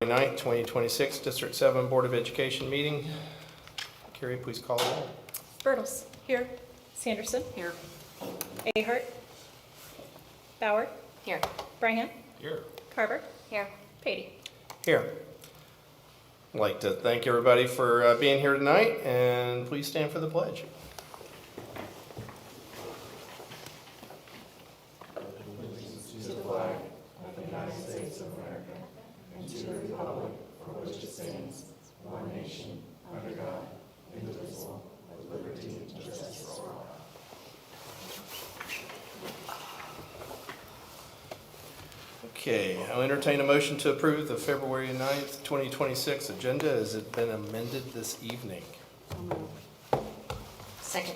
9th, 2026, District 7 Board of Education meeting. Carrie, please call the roll. Bertles. Here. Sanderson. Here. Ahart. Bauer. Here. Bryant. Here. Carver. Here. Patey. Here. I'd like to thank everybody for being here tonight, and please stand for the pledge. To the flag of the United States of America and to the republic for which it stands, one nation, under God, indivisible, with liberty and justice for all. Okay, I'll entertain a motion to approve the February 9th, 2026 agenda as it's been amended this evening. Second.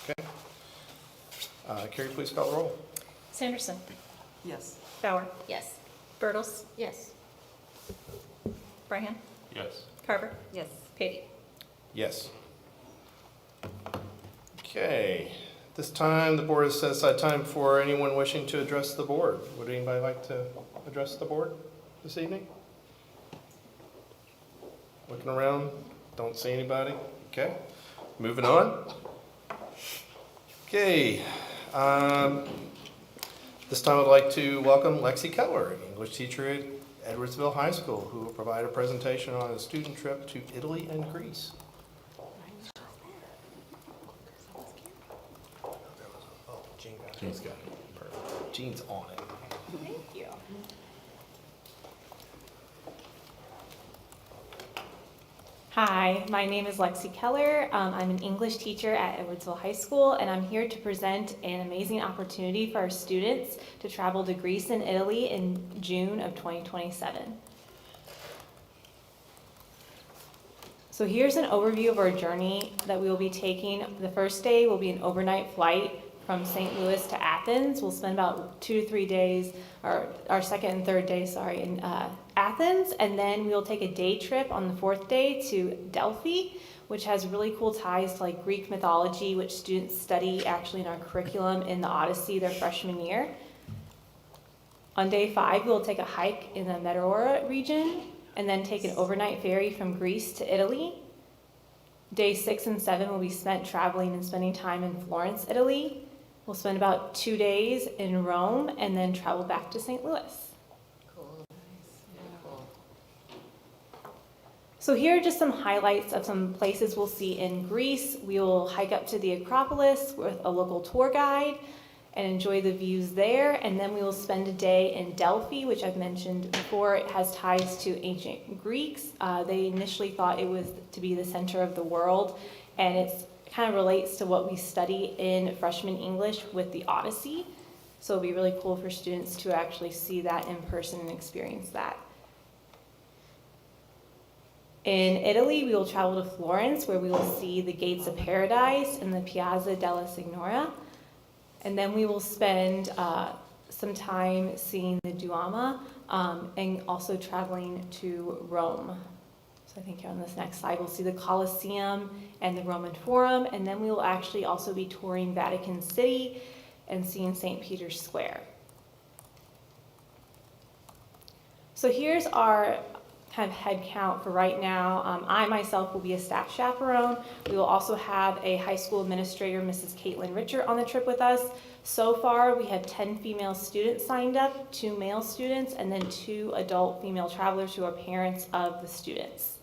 Okay. Carrie, please call the roll. Sanderson. Yes. Bauer. Yes. Bertles. Yes. Bryant. Yes. Carver. Yes. Patey. Yes. Okay, this time the board has set aside time for anyone wishing to address the board. Would anybody like to address the board this evening? Looking around, don't see anybody. Okay, moving on. Okay, this time I'd like to welcome Lexi Keller, an English teacher at Edwardsville High School, who will provide a presentation on a student trip to Italy and Greece. Jean's got it. Perfect. Jean's on it. Thank you. Hi, my name is Lexi Keller. I'm an English teacher at Edwardsville High School, and I'm here to present an amazing opportunity for our students to travel to Greece and Italy in June of 2027. So here's an overview of our journey that we will be taking. The first day will be an overnight flight from St. Louis to Athens. We'll spend about 2 to 3 days, or our second and third day, in Athens. And then we'll take a day trip on the fourth day to Delphi, which has really cool ties to like Greek mythology, which students study actually in our curriculum in the Odyssey their freshman year. On day 5, we'll take a hike in the Meteora region and then take an overnight ferry from Greece to Italy. Day 6 and 7 will be spent traveling and spending time in Florence, Italy. We'll spend about 2 days in Rome and then travel back to St. Louis. Cool. Cool. So here are just some highlights of some places we'll see in Greece. We will hike up to the Acropolis with a local tour guide and enjoy the views there. And then we will spend a day in Delphi, which I've mentioned before. It has ties to ancient Greeks. They initially thought it was to be the center of the world, and it's kind of relates to what we study in freshman English with the Odyssey. So it'll be really cool for students to actually see that in person and experience that. In Italy, we will travel to Florence, where we will see the Gates of Paradise and the Piazza della Signora. And then we will spend some time seeing the Duomo and also traveling to Rome. So I think here on this next slide, we'll see the Colosseum and the Roman Forum, and then we will actually also be touring Vatican City and seeing St. Peter's Square. So here's our kind of head count for right now. I myself will be a staff chaperone. We will also have a high school administrator, Mrs. Caitlin Richard, on the trip with us. So far, we have 10 female students signed up, 2 male students, and then 2 adult female travelers who are parents of the students.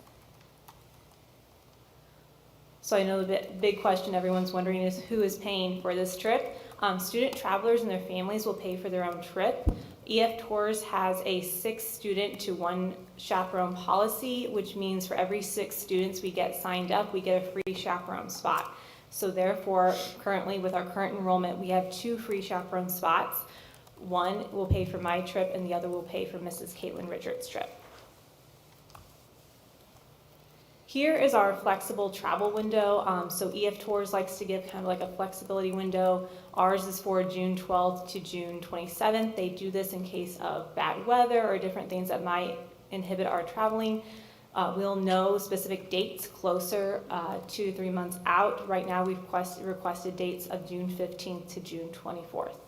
So I know the big question everyone's wondering is who is paying for this trip. Student travelers and their families will pay for their own trip. EF Tours has a 6 student to 1 chaperone policy, which means for every 6 students we get signed up, we get a free chaperone spot. So therefore, currently with our current enrollment, we have 2 free chaperone spots. One will pay for my trip and the other will pay for Mrs. Caitlin Richards' trip. Here is our flexible travel window. So EF Tours likes to give kind of like a flexibility window. Ours is for June 12th to June 27th. They do this in case of bad weather or different things that might inhibit our traveling. We'll know specific dates closer 2 to 3 months out. Right now we've requested dates of June 15th to June 24th.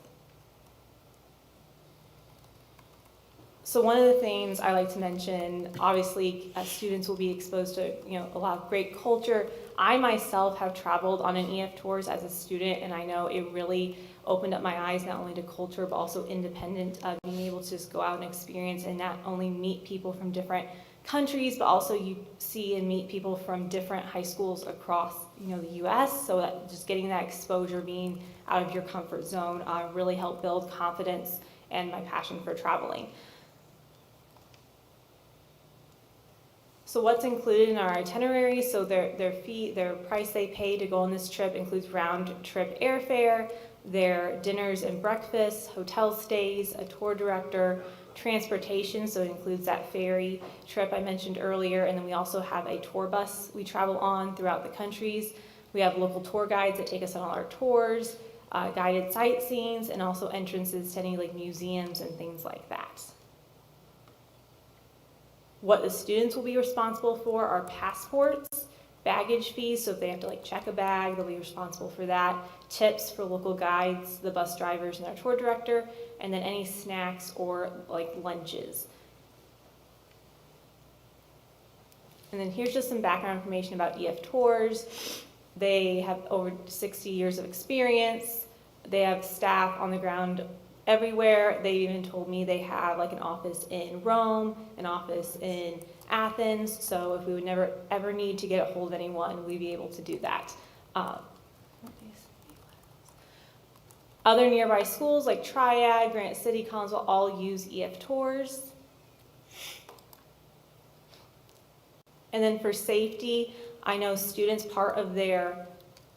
So one of the things I like to mention, obviously, students will be exposed to, a lot of great culture. I myself have traveled on an EF tours as a student, and I know it really opened up my eyes not only to culture, but also independent, being able to just go out and experience and not only meet people from different countries, but also you see and meet people from different high schools across, the U.S. So that just getting that exposure, being out of your comfort zone, really helped build confidence and my passion for traveling. So what's included in our itinerary? So their price they pay to go on this trip includes round trip airfare, their dinners and breakfasts, hotel stays, a tour director, transportation, so it includes that ferry trip I mentioned earlier, and then we also have a tour bus we travel on throughout the countries. We have local tour guides that take us on all our tours, guided sightseeing, and also entrances to any museums and things like that. What the students will be responsible for are passports, baggage fees, so if they have to check a bag, they'll be responsible for that, tips for local guides, the bus drivers and our tour director, and then any snacks or lunches. And then here's just some background information about EF Tours. They have over 60 years of experience. They have staff on the ground everywhere. They even told me they have an office in Rome, an office in Athens, so if we would never ever need to get a hold of anyone, we'd be able to do that. Other nearby schools like Triad, Grant City, Collinsville all use EF Tours. And then for safety, I know students, part of their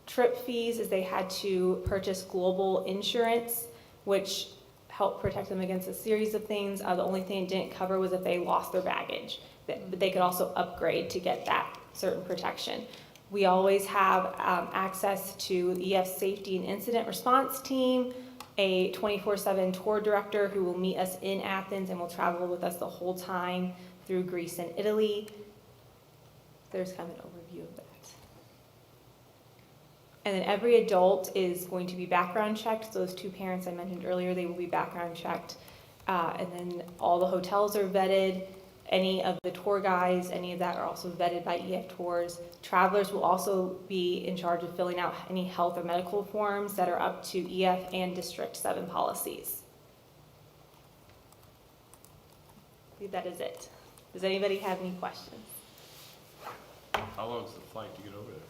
trip fees is they had to purchase global insurance, which helped protect them against a series of things. The only thing it didn't cover was if they lost their baggage, but they could also upgrade to get that certain protection. We always have access to the EF Safety and Incident Response Team, a 24/7 tour director who will meet us in Athens and will travel with us the whole time through Greece and Italy. There's kind of an overview of that. And then every adult is going to be background checked. So those two parents I mentioned earlier, they will be background checked. And then all the hotels are vetted. Any of the tour guides, any of that are also vetted by EF Tours. Travelers will also be in charge of filling out any health or medical forms that are up to EF and District 7 policies. I think that is it. Does anybody have any questions? How long is the flight to get over there?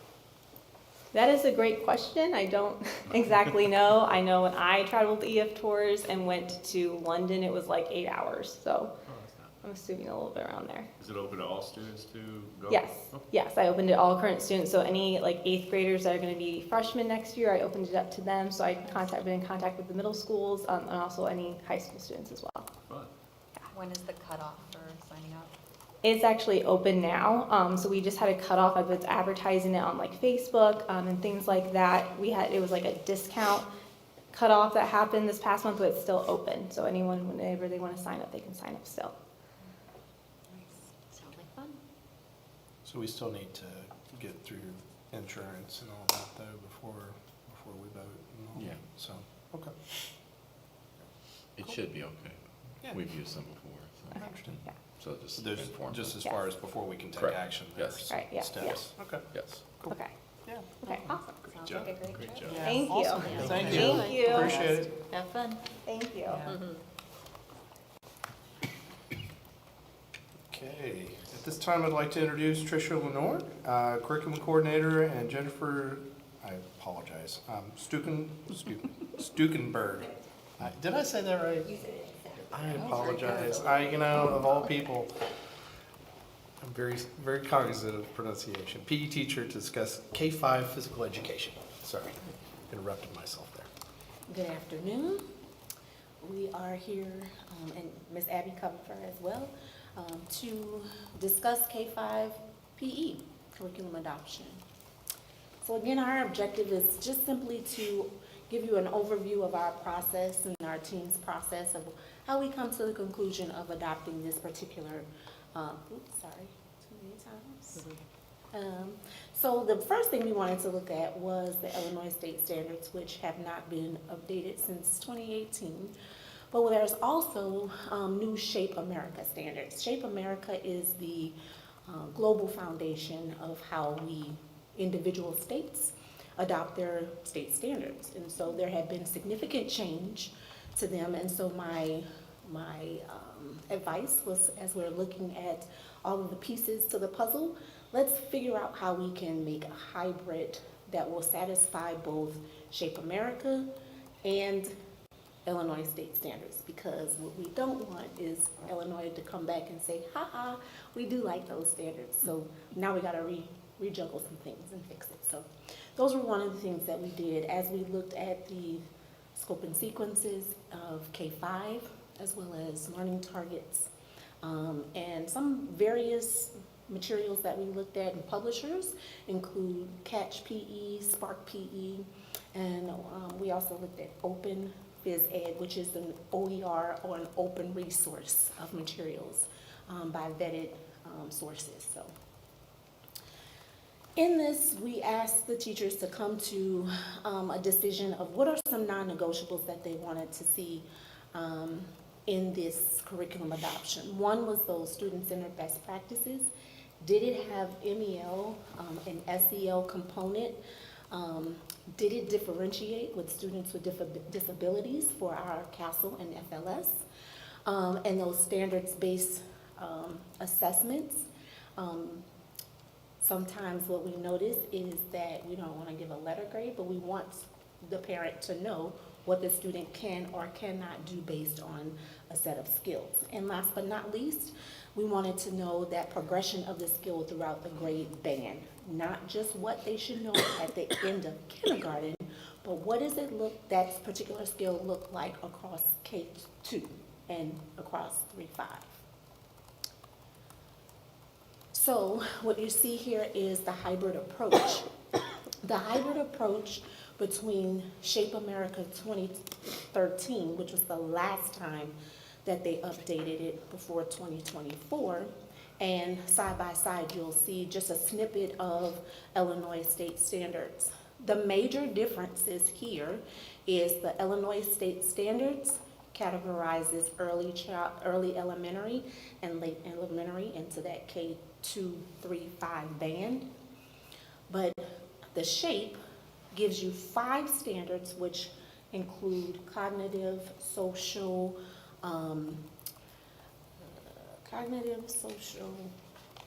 That is a great question. I don't exactly know. I know when I traveled EF Tours and went to London, it was 8 hours. So I'm assuming a little bit around there. Is it open to all students to go? Yes. Oh. Yes, I opened it all current students. So any 8th graders that are going to be freshmen next year, I opened it up to them. So been in contact with the middle schools and also any high school students as well. Fun. When is the cutoff for signing up? It's actually open now. So we just had a cutoff. I was advertising it on Facebook and things like that. It was a discount cutoff that happened this past month, but it's still open. So anyone, whenever they want to sign up, they can sign up still. Sounds like fun. So we still need to get through insurance and all that though before we vote and all Yeah. that. So, okay. It should be okay. Yeah. We've used them before, I understand. Yeah. so just So there's, inform just them. as far as before we can take Correct. action, Yes. there's Right, yeah, steps. Okay. Yes. Cool. Okay. Yeah. Okay. Awesome. Sounds job. like a great Great trip. job. Thank you. Awesome. Thank you. Thank you. Appreciate it. Have fun. Thank you. Okay, at this time, I'd like to introduce Tricia Lenore, curriculum coordinator, and Jennifer, I apologize, Stukenberg. Did I say that right? You said it. I apologize. Of all people, I'm very, very cognizant of pronunciation. PE teacher to discuss K-5 physical education. Sorry, interrupted myself there. Good afternoon. We are here, and Ms. Abby covered for as well, to discuss K-5 PE curriculum adoption. So again, our objective is just simply to give you an overview of our process and our team's process of how we come to the conclusion of adopting this particular, too many times. So the first thing we wanted to look at was the Illinois state standards, which have not been updated since 2018. But there's also new Shape America standards. Shape America is the global foundation of how we, individual states, adopt their state standards. And so there had been significant change to them. And so my advice was, as we're looking at all of the pieces to the puzzle, let's figure out how we can make a hybrid that will satisfy both Shape America and Illinois state standards, because what we don't want is Illinois to come back and say, ha, we do like those standards. So now we gotta rejuggle some things and fix it. So those were one of the things that we did as we looked at the scope and sequences of K-5, as well as learning targets, and some various materials that we looked at in publishers include Catch PE, Spark PE, and we also looked at Open Phys Ed, which is an OER or an open resource of materials by vetted sources. So in this, we asked the teachers to come to a decision of what are some non-negotiables that they wanted to see in this curriculum adoption. One was those student-centered best practices. Did it have MEL, an SEL component? Did it differentiate with students with disabilities for our CASEL and FLS? And those standards-based assessments. Sometimes what we notice is that we don't want to give a letter grade, but we want the parent to know what the student can or cannot do based on a set of skills. And last but not least, we wanted to know that progression of the skill throughout the grade band, not just what they should know at the end of kindergarten, but what does it look, that particular skill look like across K-2 and across 3-5. So what you see here is the hybrid approach. The hybrid approach between Shape America 2013, which was the last time that they updated it before 2024, and side by side you'll see just a snippet of Illinois state standards. The major differences here is the Illinois state standards categorizes early elementary and late elementary into that K2, 3, 5 band. But the Shape gives you 5 standards, which include cognitive, social,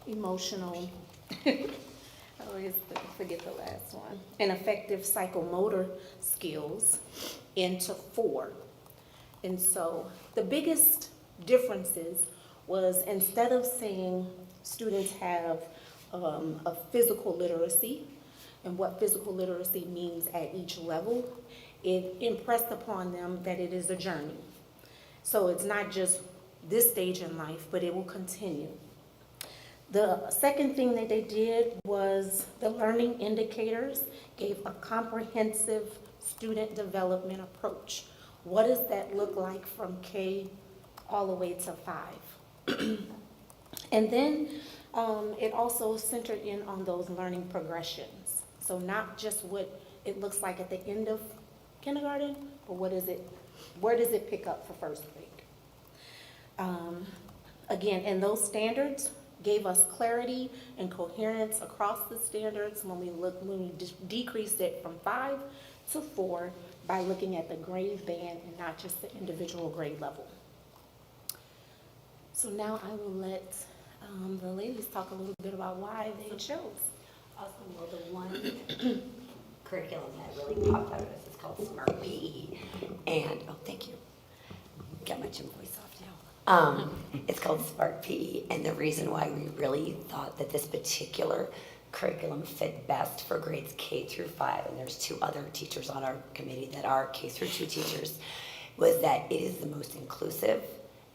emotional, I always forget the last one, and effective psychomotor skills into 4. And so the biggest differences was, instead of saying students have a physical literacy and what physical literacy means at each level, it impressed upon them that it is a journey. So it's not just this stage in life, but it will continue. The second thing that they did was the learning indicators gave a comprehensive student development approach. What does that look like from K all the way to 5? And then it also centered in on those learning progressions. So not just what it looks like at the end of kindergarten, but where does it pick up for first grade? Again, and those standards gave us clarity and coherence across the standards when we decreased it from 5 to 4 by looking at the grade band and not just the individual grade level. So now I will let the ladies talk a little bit about why they chose. Awesome. Well, the one curriculum that really popped out of us is called Smart PE. And, oh, thank you. Got my gym voice off now. It's called Smart PE. And the reason why we really thought that this particular curriculum fit best for grades K through 5, and there's 2 other teachers on our committee that are K through 2 teachers, was that it is the most inclusive,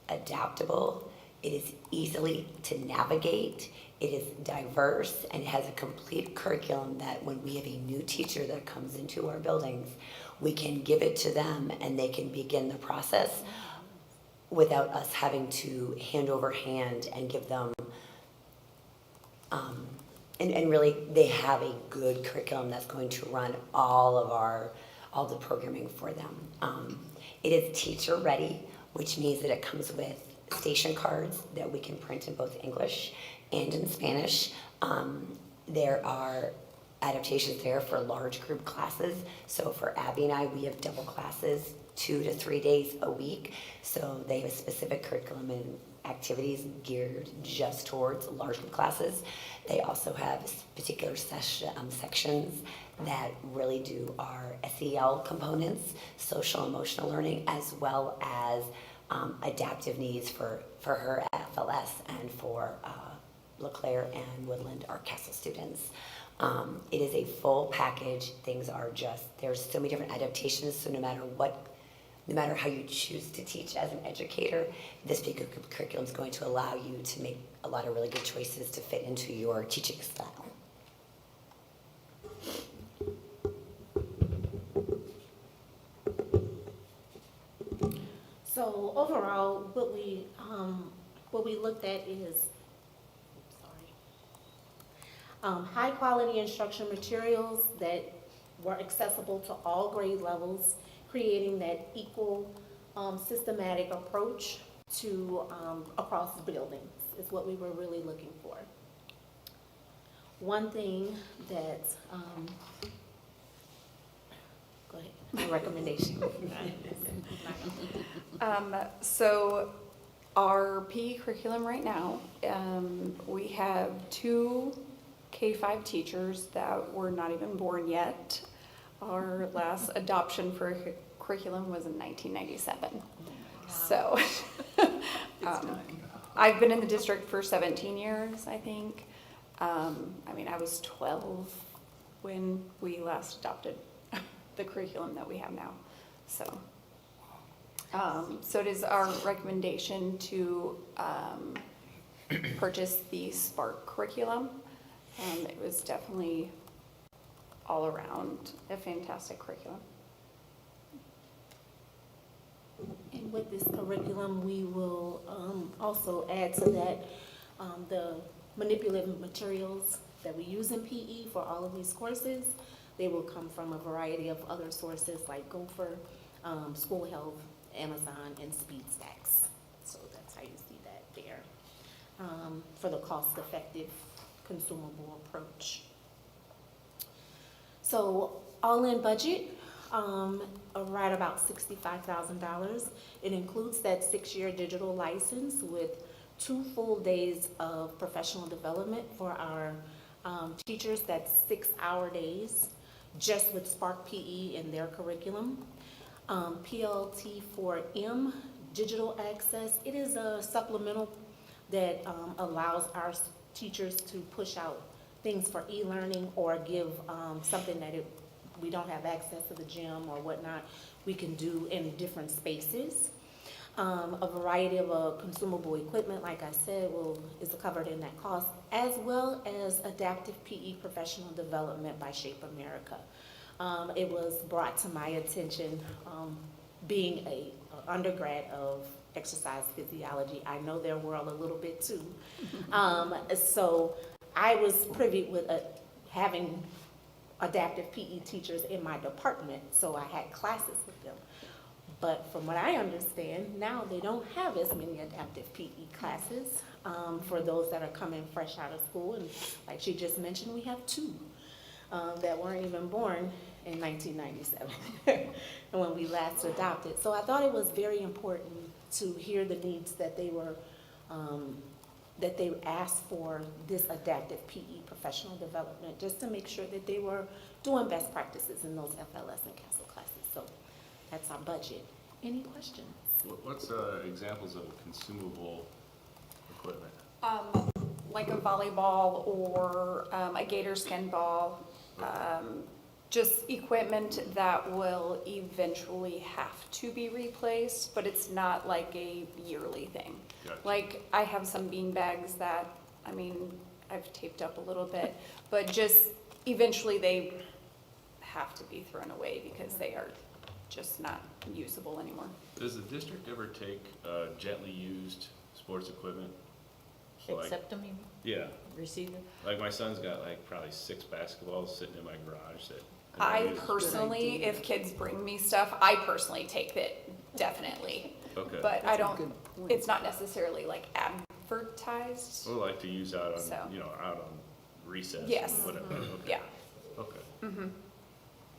adaptable, it is easily to navigate, it is diverse, and it has a complete curriculum that when we have a new teacher that comes into our buildings, we can give it to them and they can begin the process without us having to hand over hand and give them, and really they have a good curriculum that's going to run all the programming for them. It is teacher ready which means that it comes with station cards that we can print in both English and in Spanish. There are adaptations there for large group classes. So for Abby and I, we have double classes 2 to 3 days a week. So they have a specific curriculum and activities geared just towards large group classes. They also have particular sections that really do our SEL components, social emotional learning, as well as adaptive needs for her FLS and for LeClaire and Woodland, our Castle students. It is a full package. Things are there's so many different adaptations, so no matter how you choose to teach as an educator, this curriculum is going to allow you to make a lot of really good choices to fit into your teaching style. So overall, what we looked at is, high quality instruction materials that were accessible to all grade levels, creating that equal systematic approach to across buildings is what we were really looking for. One thing that, go ahead, my recommendation. So our PE curriculum right now, we have 2 K-5 teachers that were not even born yet. Our last adoption for curriculum was in 1997. So I've been in the district for 17 years, I think. I was 12 when we last adopted the curriculum that we have now. So it is our recommendation to purchase the Spark curriculum. It was definitely all around a fantastic curriculum. And with this curriculum, we will also add to that the manipulative materials that we use in PE for all of these courses. They will come from a variety of other sources like Gopher, School Health, Amazon, and SpeedStacks. So that's how you see that there for the cost-effective consumable approach. So all-in budget, right about $65,000. It includes that 6-year digital license with 2 full days of professional development for our teachers. That's 6-hour days just with Spark PE and their curriculum. PLT4M, digital access. It is a supplemental that allows our teachers to push out things for e-learning or give something that we don't have access to the gym or whatnot, we can do in different spaces. A variety of consumable equipment, like I said, is covered in that cost, as well as adaptive PE professional development by Shape America. It was brought to my attention, being an undergrad of exercise physiology. I know their world a little bit too. So I was privy with having adaptive PE teachers in my department, so I had classes with them. But from what I understand, now they don't have as many adaptive PE classes for those that are coming fresh out of school. And like she just mentioned, we have 2 that weren't even born in 1997 and when we last adopted. So I thought it was very important to hear the needs that they were, that they asked for this adaptive PE professional development, just to make sure that they were doing best practices in those FLS and Castle classes. So that's our budget. Any questions? What's examples of consumable equipment? Like a volleyball or a gator skin ball, just equipment that will eventually have to be replaced, but it's not like a yearly thing. Gotcha. Like I have some bean bags that, I've taped up a little bit, but just eventually they have to be thrown away because they are just not usable anymore. Does the district ever take gently used sports equipment? So Accept them, you mean? Yeah, Receive them? like my son's got probably 6 basketballs sitting in my garage that. I personally, if kids bring me stuff, I personally take it, definitely. Okay. but I That's a don't, good point. it's not necessarily like advertised. We like to use out So. on, out on recess Yes. or whatever. Okay. Yeah. Okay. Mm-hmm.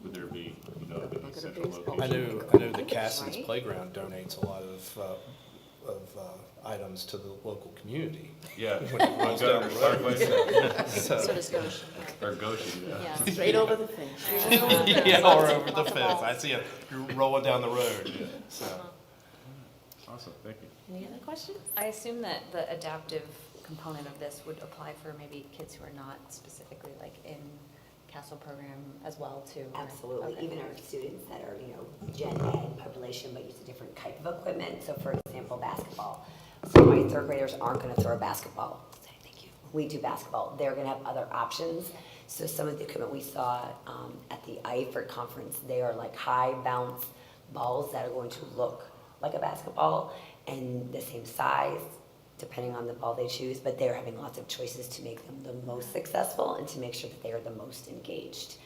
Would there be, any Like at a central baseball location? I know that Right. Cassie's Playground donates a lot of items to the local community. Yeah. When it rolls down the road. So So- does Goshen. Or Goshen, yeah. Yeah. Straight over the fence. Yeah, or over the fence. I see it, you're rolling down the road, so. Awesome, thank you. Any other questions? I assume that the adaptive component of this would apply for maybe kids who are not specifically like in Castle program as well too. right? Absolutely, Okay. even our students that are, gen ed population, but use a different type of equipment. So for example, basketball. So my third graders aren't gonna throw a basketball. Thank you. We do basketball. They're gonna have other options. So some of the equipment we saw at the IFER conference, they are like high bounce balls that are going to look like a basketball and the same size, depending on the ball they choose, but they're having lots of choices to make them the most successful and to make sure that they are the most engaged.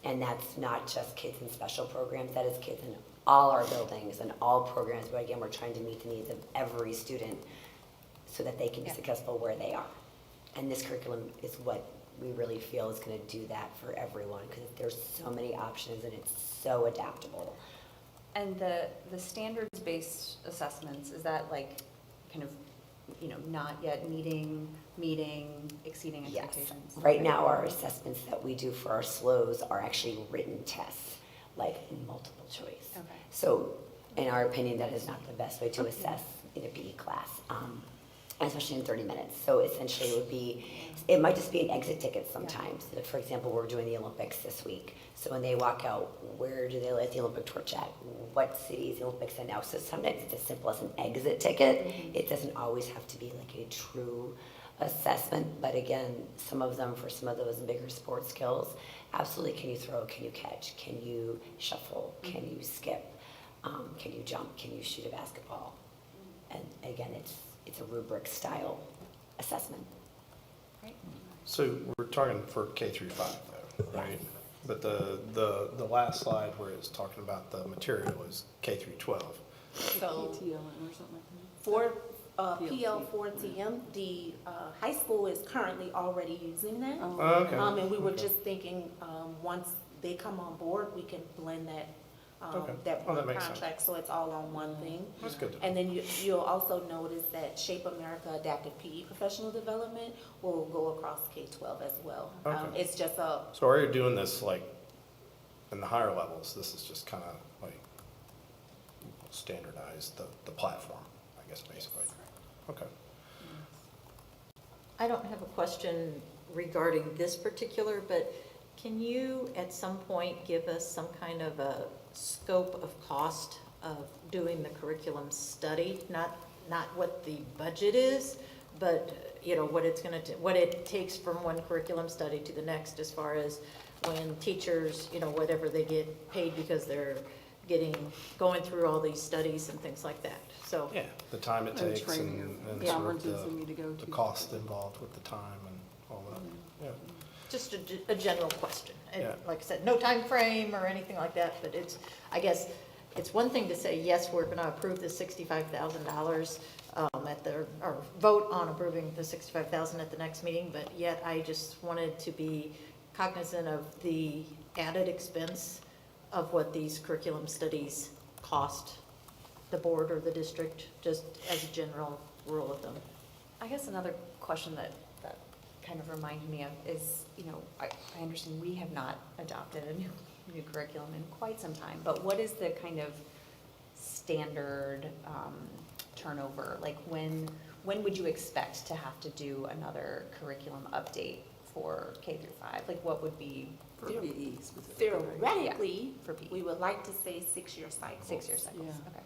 And that's not just kids in special programs, that is kids in all our buildings and all programs, but again, we're trying to meet the needs of every student so that they can be Yeah. successful where they are. And this curriculum is what we really feel is gonna do that for everyone, because there's so many options and it's so adaptable. And the standards-based assessments, is that like kind of, not yet meeting, exceeding Yes. expectations? Right now, our assessments that we do for our SLOs are actually written tests, like multiple choice. Okay. So in our opinion, that is not the best way to assess in a PE class, especially in 30 minutes. So essentially it might just be an exit ticket sometimes. Like, for example, we're doing the Olympics this week. So when they walk out, where do they light the Olympic torch at? What city is the Olympics in now? So sometimes it's as simple as an exit ticket. It doesn't always have to be like a true assessment, but again, some of them, for some of those bigger sports skills, absolutely, can you throw, can you catch, can you shuffle, can you skip, can you jump, can you shoot a basketball? And again, it's a rubric style assessment. Great. So we're talking for K through 5 though, right? But the last slide where it's talking about the material is K through 12. So PTLM or something like that. for PL4TM, the high school is currently already using that. Oh. Okay. And we were Okay. just thinking, once they come on board, we can blend that, Okay. that Oh, that one makes sense. contract, so it's all on one thing. That's good to know. And then you'll also notice that Shape America Adaptive PE Professional Development will go across K-12 as well. Okay. It's just a, So are you doing this like in the higher levels? This is just kind of like standardize the platform, I guess, basically. Okay. I don't have a question regarding this particular, but can you at some point give us some kind of a scope of cost of doing the curriculum study? Not what the budget is, but, what it's gonna, what it takes from one curriculum study to the next, as far as when teachers, whatever they get paid because they're going through all these studies and things like that. So, Yeah, the time it And takes training, and yeah, sort of conferences we need to go the to. cost involved with the time and all that. Yeah. just a general question. And Yeah. like I said, no time frame or anything like that, but I guess, it's one thing to say, yes, we're gonna approve the $65,000 or vote on approving the $65,000 at the next meeting, but yet I just wanted to be cognizant of the added expense of what these curriculum studies cost the board or the district, just as a general rule of thumb. I guess another question that kind of reminded me of is, I understand we have not adopted a new curriculum in quite some time, but what is the kind of standard turnover? Like when would you expect to have to do another curriculum update for K through 5? Like what would be For PE specifically. theoretically, for PE? we would like to say 6-year cycles. 6-year cycles, Yeah. okay.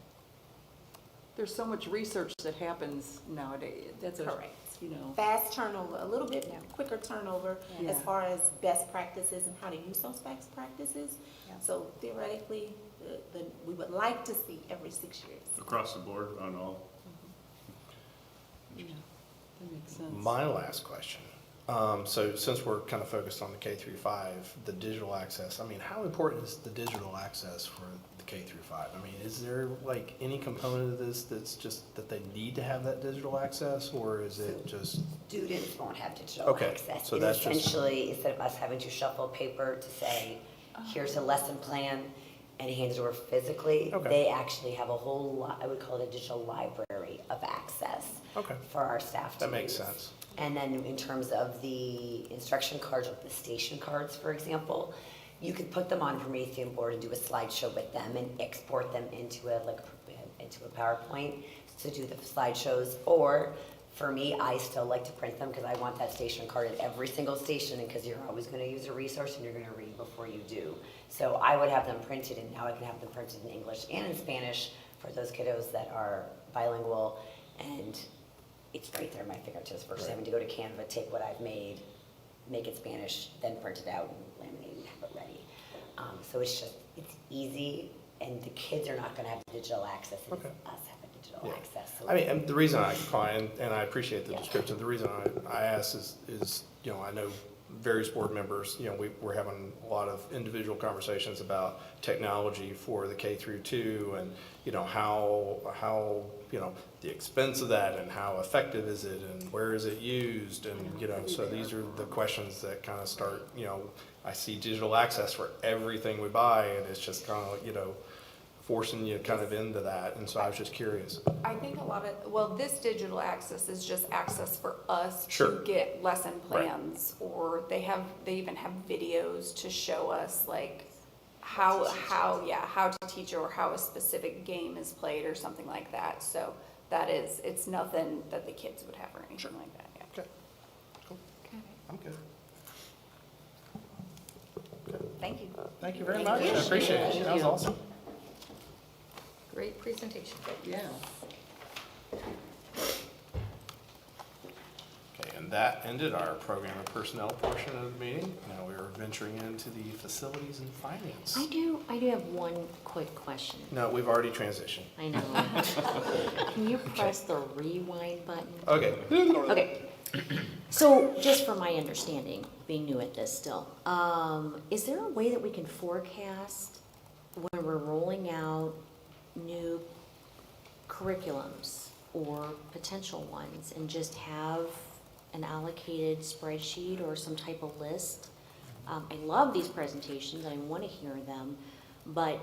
There's so much research that happens nowadays. That's Correct. a. Fast turnover, a little bit Yeah. quicker turnover Yeah. as far as best practices and how to use those best practices. Yeah. So theoretically, we would like to see every 6 years. Across the board on all? Yeah, that makes sense. My last question, So since we're kind of focused on the K through 5, the digital access, I mean, how important is the digital access for the K through 5? I mean, is there like any component of this that's just that they need to have that digital access, or is it just? Students won't have digital Okay, access. so It's that's just- essentially, instead of us having to shuffle paper to say, here's a lesson plan, and hand it over physically, Okay. they actually have a whole lot, I would call it a digital library of access Okay, for our staff to that makes use. sense. And then in terms of the instruction cards, like the station cards, for example, you could put them on a Promethean board and do a slideshow with them and export them into a PowerPoint to do the slideshows. Or for me, I still like to print them because I want that station card at every single station, and because you're always going to use a resource and you're going to read before you do. So I would have them printed, and now I can have them printed in English and in Spanish for those kiddos that are bilingual, and it's right there at my fingertips versus having to go to Canva, take what I've made, make it Spanish, then print it out and laminate and have it ready. So it's easy, and the kids are not gonna have digital access, it's Okay. us having digital Yeah. access. So I mean, and the reason I call, and I appreciate the Yeah. description, the reason I ask is, you know, I know various board members, you know, we're having a lot of individual conversations about technology for the K through 2, and, you know, how, you know, the expense of that, and how effective is it, and where is it used, and, you know, so these are the questions that kind of start, you know, I see digital access for everything we buy, and it's just kind of, you know, forcing you kind of into that, and so I was just curious. I think a lot of, well, this digital access is just access for us Sure. to get lesson Right. plans, or they even have videos to show us like how to teach, or how a specific game is played or something like that. So it's nothing that the kids would have or anything Sure. like that, yeah. Okay, cool, I'm good. Thank you. Thank you very Thank much, I you. appreciate it, that was awesome. Great presentation. Yeah. Okay, and that ended our program and personnel portion of the meeting. Now we are venturing into the facilities and finance. I do have one quick question. No, we've already transitioned. I know. Can you press the rewind button? Okay. Okay. So just for my understanding, being new at this still, is there a way that we can forecast when we're rolling out new curriculums or potential ones, and just have an allocated spreadsheet or some type of list? I love these presentations, I want to hear them, but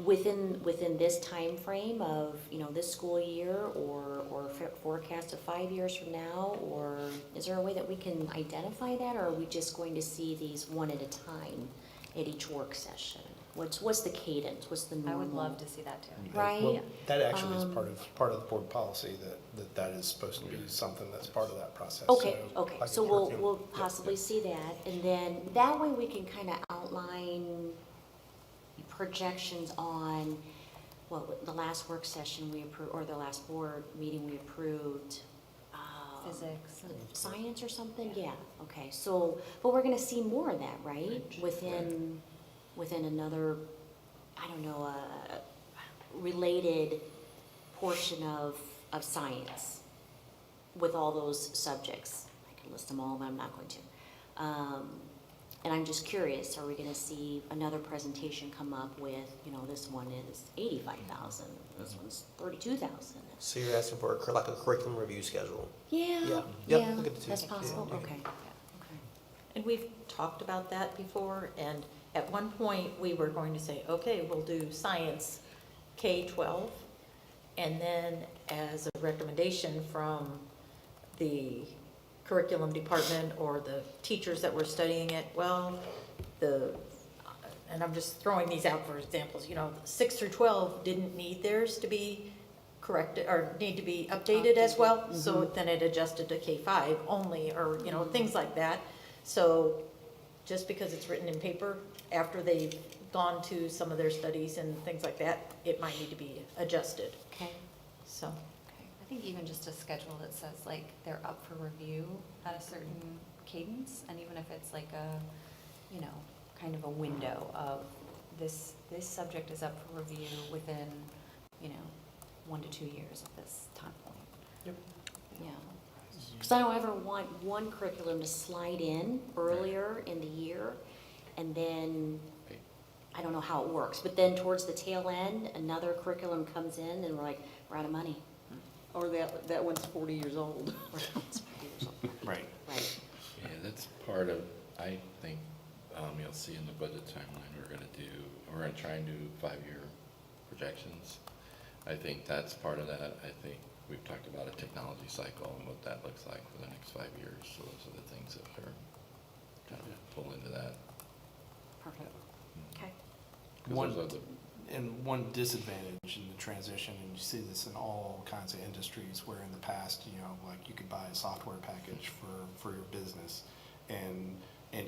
within this time frame of, you know, this school year, or forecast of 5 years from now, or is there a way that we can identify that, or are we just going to see these one at a time at each work session? What's the cadence? What's the normal? I would love to see that too. Right? Well, that actually is part of the board policy, that is supposed to be something that's part of that process. Okay, So, okay, like so a we'll curriculum. Yeah, possibly yeah. see that, and then that way we can kind of outline projections on, well, the last work session we approved, or the last board meeting we approved. Physics. Science or something, yeah, okay, so, but we're gonna see more of that, right? Within another, I don't know, related portion of science with all those subjects. I can list them all, but I'm not going to. And I'm just curious, are we gonna see another presentation come up with, you know, this one is 85,000, this one's 32,000? So you're asking for like a curriculum review schedule? Yeah, Yep, yeah, look at the two. that's possible, Yeah. okay. And we've talked about that before, and at one point, we were going to say, okay, we'll do science K-12, and then as a recommendation from the curriculum department or the teachers that were studying it, well, and I'm just throwing these out for examples, you know, 6 through 12 didn't need theirs to be corrected, or need to be updated as well, so then it adjusted to K-5 only, or, you know, things like that. So just because it's written in paper, after they've gone to some of their studies and things like that, it might need to be adjusted, Okay, so. I think even just a schedule that says like they're up for review at a certain cadence, and even if it's like a, you know, kind of a window of this subject is up for review within, you know, 1 to 2 years of this time point. Yep. yeah. Because I don't ever want one curriculum to slide in earlier in the year, and then, I don't know how it works, but then towards the tail end, another curriculum comes in, and we're like, we're out of money. Or that one's 40 years old. Right. Right. Yeah, that's part of, I think, you'll see in the budget timeline, we're gonna try and do 5-year projections. I think that's part of that. I think we've talked about a technology cycle and what that looks like for the next 5 years. So those are the things that are kind of pull into that. Perfect. Okay. 'Cause One, those are the, and one disadvantage in the transition, and you see this in all kinds of industries, where in the past, you know, like you could buy a software package for your business and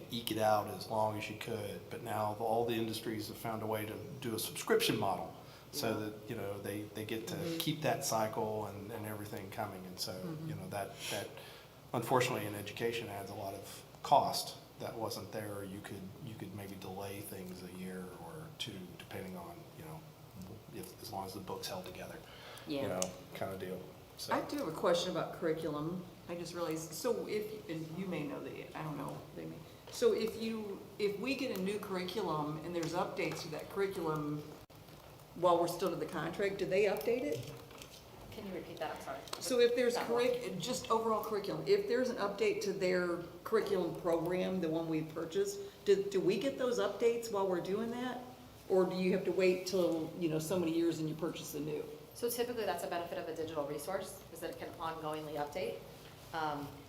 eke it out as long as you could, but now all the industries have found a way to do a subscription model, so that, you know, they get to keep that cycle and everything coming, and so, you know, that unfortunately in education adds a lot of cost that wasn't there, or you could maybe delay things a year or two, depending on, you know, as long as the book's held together, you Yeah. know, kind of deal. So I do have a question about curriculum. I just realized, so and you may know I don't know, they may. So if we get a new curriculum and there's updates to that curriculum while we're still in the contract, do they update it? Can you repeat that? I'm sorry. So if there's just overall curriculum, if there's an update to their curriculum program, the one we purchased, do we get those updates while we're doing that? Or do you have to wait till, you know, so many years and you purchase a new? So typically, that's a benefit of a digital resource, is that it can ongoingly update.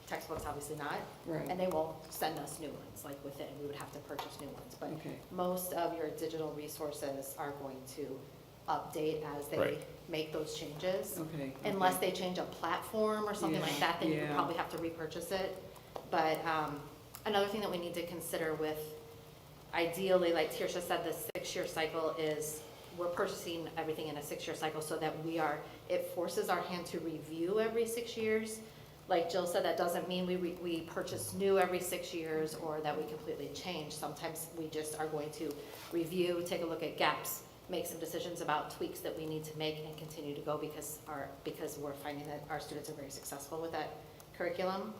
Textbooks, obviously not. Right. And they will send us new ones, like within, we would have to purchase new ones. But Okay. most of your digital resources are going to update as they Right. make those changes. Okay. Unless they change a platform or something like that, then you would Yeah. probably have to repurchase it. But another thing that we need to consider with, ideally, like Tirsha said, the 6-year cycle is, we're purchasing everything in a 6-year cycle so that it forces our hand to review every 6 years. Like Jill said, that doesn't mean we purchase new every 6 years or that we completely change. Sometimes we just are going to review, take a look at gaps, make some decisions about tweaks that we need to make and continue to go because we're finding that our students are very successful with that curriculum.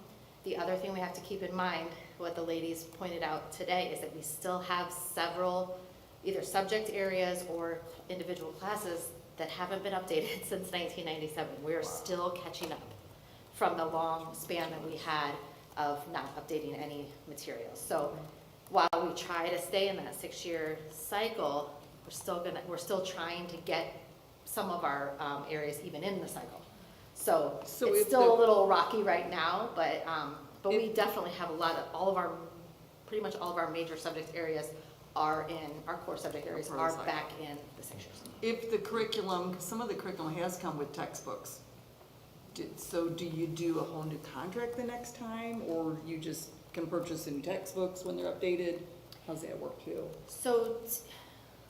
The other thing we have to keep in mind, what the ladies pointed out today, is that we still have several either subject areas or individual classes that haven't been updated since 1997. We're still catching up from the long span that we had of not updating any materials. So while we try to stay in that 6-year cycle, we're still trying to get some of our areas even in the cycle. So it's still a little rocky right now, but we definitely have pretty much all of our major subject areas are in, our core subject areas are back in the 6 years. If the curriculum, 'cause some of the curriculum has come with textbooks, so do you do a whole new contract the next time, or you just can purchase new textbooks when they're updated? How's that work too? So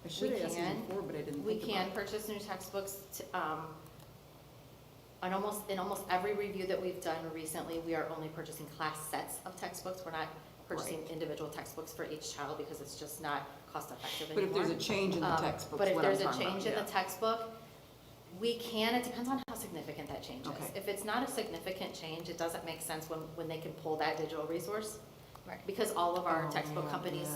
I should have asked you before, but I didn't we think about can it. purchase new textbooks. In almost every review that we've done recently, we are only purchasing class sets of textbooks. We're not purchasing individual textbooks for each child because it's just not cost effective But anymore. if there's a change in the textbooks, But if what I'm there's a talking about, change in the yeah. textbook, we can, it depends on how significant that change is. Okay. If it's not a significant change, it doesn't make sense when they can pull that digital resource. Right. Because all of our textbook companies,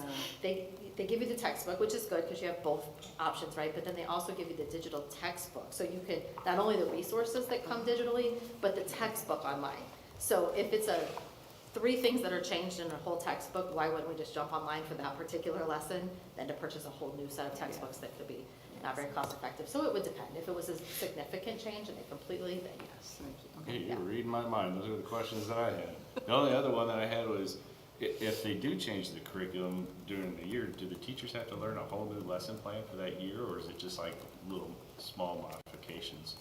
they give you the textbook, which is good because you have both options, right? But then they also give you the digital textbook. So you could, not only the resources that come digitally, but the textbook online. So if it's 3 things that are changed in a whole textbook, why wouldn't we just jump online for that particular lesson than to purchase a whole new set of textbooks that could be not very cost effective? So it would depend. If it was a significant change and they completely, then yes. You were reading my mind. Those are the questions that I had. The only other one that I had was, if they do change the curriculum during the year, do the teachers have to learn a whole new lesson plan for that year, or is it just like little small modifications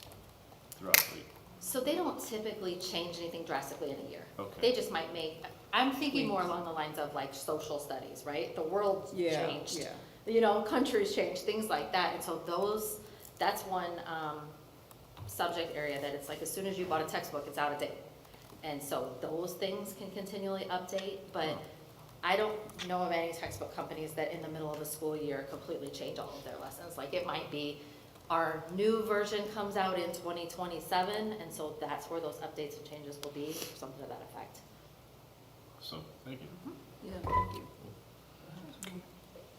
throughout the week? So they don't typically change anything drastically in a year. Okay. They just might make, I'm thinking more along the lines of like social studies, right? The world changed. Yeah. You know, countries changed, things like that. And so that's one subject area that it's like as soon as you bought a textbook, it's out of date. And so those things can continually update, but I don't know of any textbook companies that in the middle of a school year completely change all of their lessons. Like it might be Our new version comes out in 2027, and so that's where those updates and changes will be, something to that effect. So, thank you. Yeah, thank you.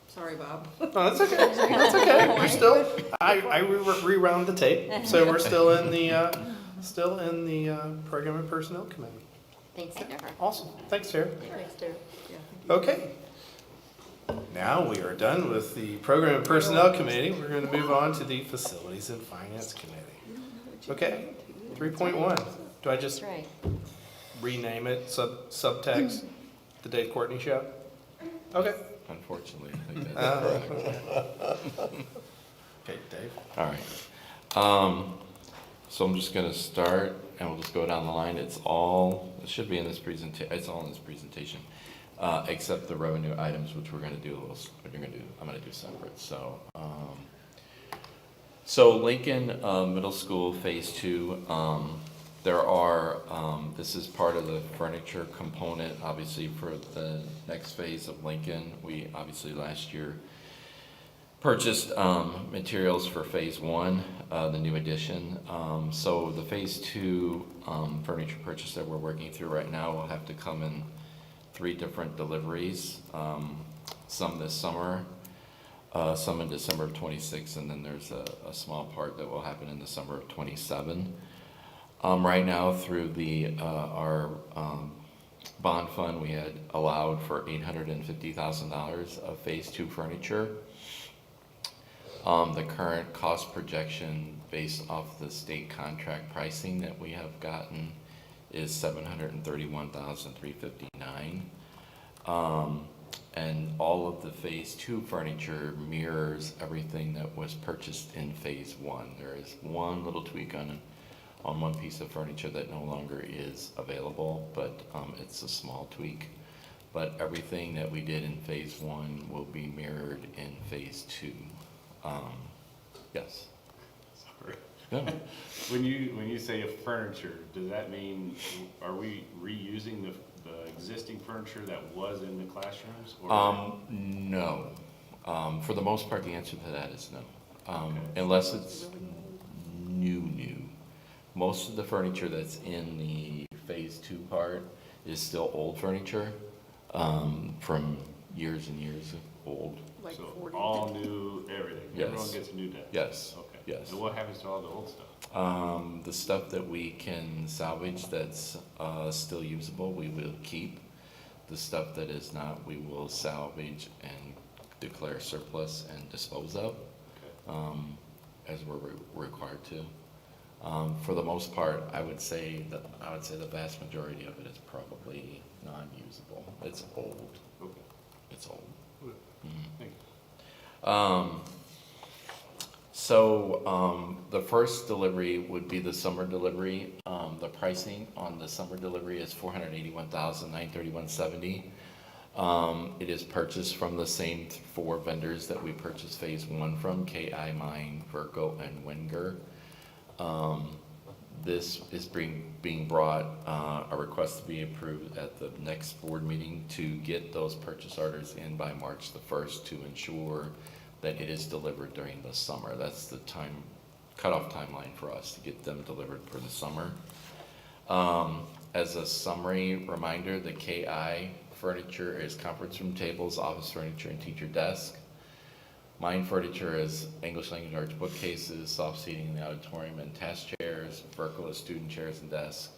Sorry, Bob. No, that's okay. That's okay. We're still. I rewound the tape, so we're still in the program and personnel committee. Thanks, Sarah. Awesome. Thanks, Sarah. Thanks, Terry. Okay. Now we are done with the program and personnel committee. We're going to move on to the facilities and finance committee. Okay. 3.1. Do I just That's right. rename it subtext the Dave Courtney Show? Okay. Unfortunately, I think that's correct. Okay, Dave. All right. So I'm just gonna start, and we'll just go down the line. It should be in this presentation. It's all in this presentation, except the revenue items, which I'm gonna do separate. So Lincoln Middle School Phase 2. This is part of the furniture component, obviously, for the next phase of Lincoln. We obviously last year purchased materials for Phase 1, the new addition. So the Phase 2 furniture purchase that we're working through right now will have to come in 3 different deliveries, some this summer, some in December of 26, and then there's a small part that will happen in the summer of 27. Right now, through our bond fund, we had allowed for $850,000 of Phase 2 furniture. The current cost projection based off the state contract pricing that we have gotten is $731,359. And all of the Phase 2 furniture mirrors everything that was purchased in Phase 1. There is one little tweak on one piece of furniture that no longer is available, but it's a small tweak. But everything that we did in Phase 1 will be mirrored in Phase 2. Yes. Sorry. No. When you say furniture, does that mean, are we reusing the existing furniture that was in the classrooms? Or No. For the most part, the answer to that is no. Okay. Unless it's new. Most of the furniture that's in the Phase 2 part is still old furniture, from years and years old. Like So 40. all new, everything? Yes. Everyone gets a new desk? Yes. Okay. Yes. And what happens to all the old stuff? The stuff that we can salvage that's still usable, we will keep. The stuff that is not, we will salvage and declare surplus and dispose of, as we're required to. For the most part, I would say the vast majority of it is probably non-usable. It's old. Okay. It's old. Thank you. The first delivery would be the summer delivery. The pricing on the summer delivery is $481,931.70. It is purchased from the same 4 vendors that we purchased Phase 1 from, KI, Mine, Verco, and Wenger. This is being brought, a request to be approved at the next board meeting to get those purchase orders in by March the 1st to ensure that it is delivered during the summer. That's the cutoff timeline for us to get them delivered for the summer. As a summary reminder, the KI furniture is conference room tables, office furniture, and teacher desk. Mine furniture is English language arts bookcases, soft seating in the auditorium, and task chairs. Verco is student chairs and desks.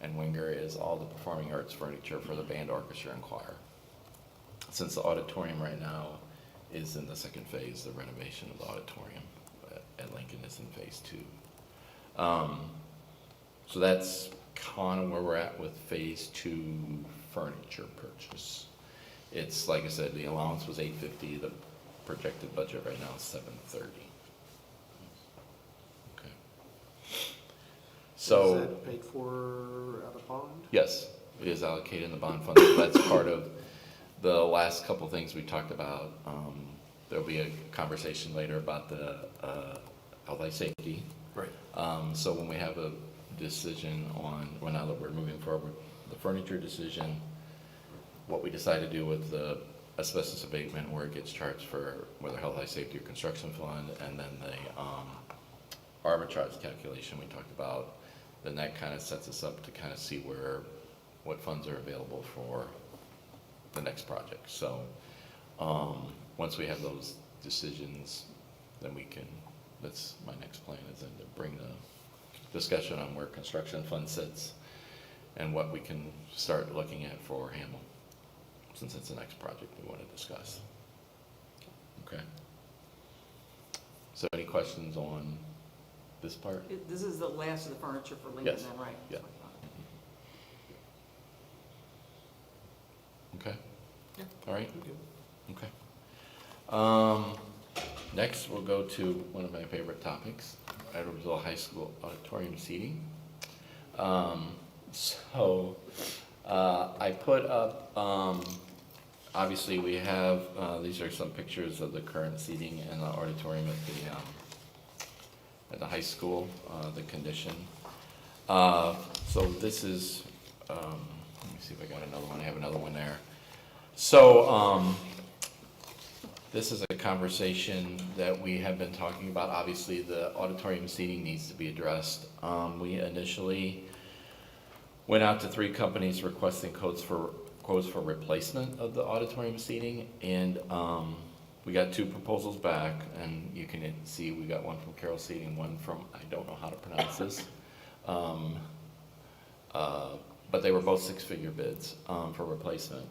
And Wenger is all the performing arts furniture for the band, orchestra, and choir. Since the auditorium right now is in the second phase, the renovation of the auditorium at Lincoln is in Phase 2. So that's kind of where we're at with Phase 2 furniture purchase. It's, like I said, the allowance was $850. The projected budget right now is $730. Okay. So. Is that paid for out of bond? Yes, it is allocated in the bond fund. So that's part of the last couple things we talked about. There'll be a conversation later about the health and safety. Right. So when we have a decision on, well, now that we're moving forward with the furniture decision, what we decide to do with the asbestos abatement where it gets charged for whether health, life, safety, or construction fund, and then the arbitrage calculation we talked about, then that kind of sets us up to kind of see what funds are available for the next project. So once we have those decisions, then we can, that's my next plan, is then to bring the discussion on where construction fund sits and what we can start looking at for Hamel, since it's the next project we want to discuss. Okay. So any questions on this part? This is the last of the furniture for Lincoln Yes. then, right? Yeah. Okay. Yeah. All right. I'm good. Okay. Next, we'll go to one of my favorite topics, Edwardsville High School auditorium seating. I put up, obviously we have, these are some pictures of the current seating in the auditorium at the high school, the condition. So this is, let me see if I got another one. I have another one there. So this is a conversation that we have been talking about. Obviously, the auditorium seating needs to be addressed. We initially went out to 3 companies requesting quotes for replacement of the auditorium seating, and we got 2 proposals back, and you can see we got one from Carroll Seating, one from, I don't know how to pronounce this, but they were both 6-figure bids for replacement.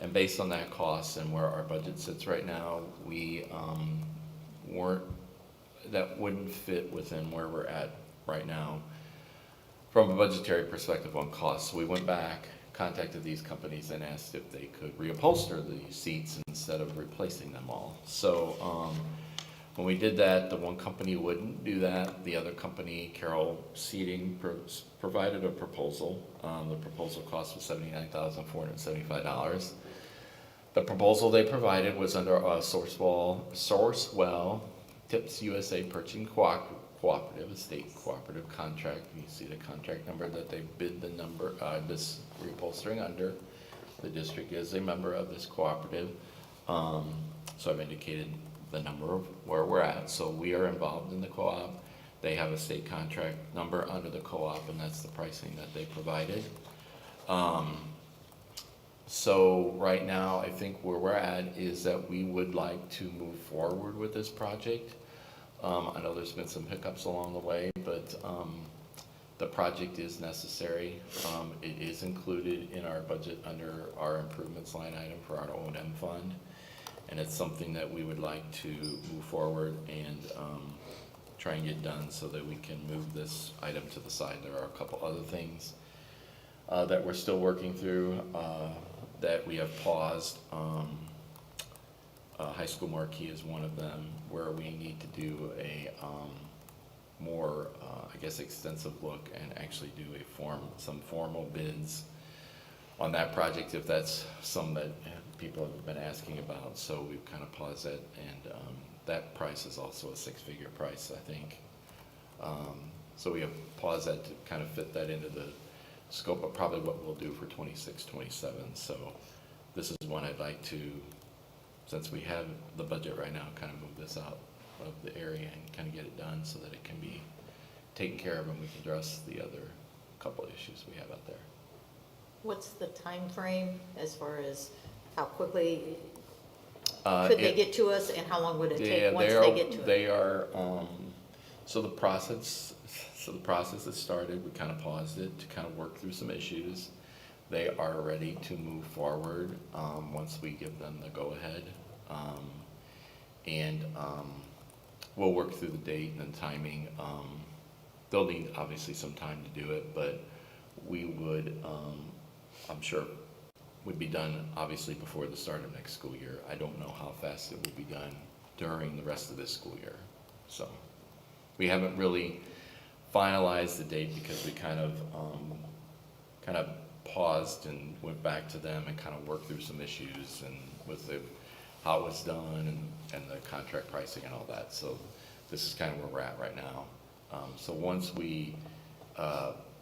And based on that cost and where our budget sits right now, we that wouldn't fit within where we're at right now from a budgetary perspective on costs. So we went back, contacted these companies and asked if they could reupholster the seats instead of replacing them all. So when we did that, the one company wouldn't do that. The other company, Carroll Seating, provided a proposal. The proposal cost was $79,475. The proposal they provided was under a Sourcewell Tips USA Purchasing Cooperative, a state cooperative contract. You see the contract number that they bid this reupholstering under. The district is a member of this cooperative. So I've indicated the number of where we're at. So we are involved in the co-op. They have a state contract number under the co-op, and that's the pricing that they provided. So right now, I think where we're at is that we would like to move forward with this project. I know there's been some hiccups along the way, but the project is necessary. It is included in our budget under our improvements line item for our O&M fund. And it's something that we would like to move forward and try and get done so that we can move this item to the side. There are a couple other things that we're still working through that we have paused. High school marquee is one of them, where we need to do a more, I guess, extensive look and actually do some formal bids on that project, if that's something that people have been asking about. So we've kind of paused it, and that price is also a 6-figure price, I think. So we have paused that to kind of fit that into the scope of probably what we'll do for 26, 27. So this is one I'd like to, since we have the budget right now, kind of move this out of the area and kind of get it done so that it can be taken care of and we can address the other couple of issues we have out there. What's the time frame as far as how quickly could they get to us, and how long would it take once they get to it? They are, so the process has started. We kind of paused it to kind of work through some issues. They are ready to move forward once we give them the go-ahead. We'll work through the date and the timing. They'll need obviously some time to do it, but we would, I'm sure, would be done obviously before the start of next school year. I don't know how fast it will be done during the rest of this school year. So we haven't really finalized the date because we kind of paused and went back to them and kind of worked through some issues and with how it was done and the contract pricing and all that. So this is kind of where we're at right now. So once we,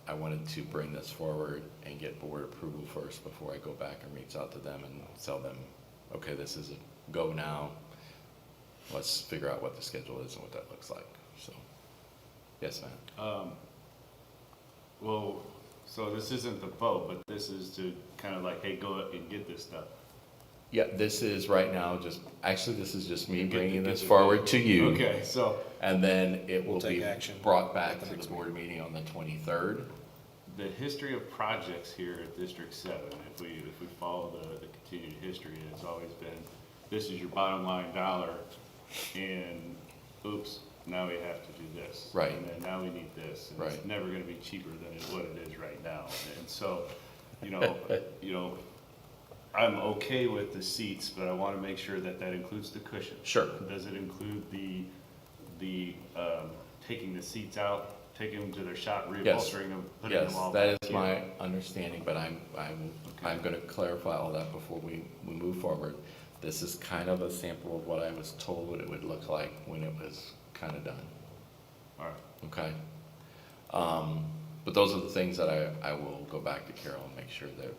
I wanted to bring this forward and get board approval first before I go back and reach out to them and tell them, okay, this is a go now. Let's figure out what the schedule is and what that looks like, so. Yes, ma'am. Well, so this isn't the vote, but this is to kind of like, hey, go up and get this stuff. Yeah, this is right now actually, this is just me Get- bringing get this the- forward to you. Okay, so And then it We'll will take be action brought back at the to the next board meeting on the 23rd. the history of projects here at District 7, if we follow the continued history, it's always been, this is your bottom line dollar, and oops, now we have to do this. Right. And then now we need this, and Right. it's never gonna be cheaper than what it is right now. And so, you know, I'm okay with the seats, but I wanna make sure that that includes the cushion. Sure. Does it include the taking the seats out, taking them to their shop, Yes. reupholstering them, putting them Yes, all that back is in? my understanding, but I'm gonna clarify all that before we move forward. This is kind of a sample of what I was told it would look like when it was kind of done, All right. okay? But those are the things that I will go back to Carol and make sure that,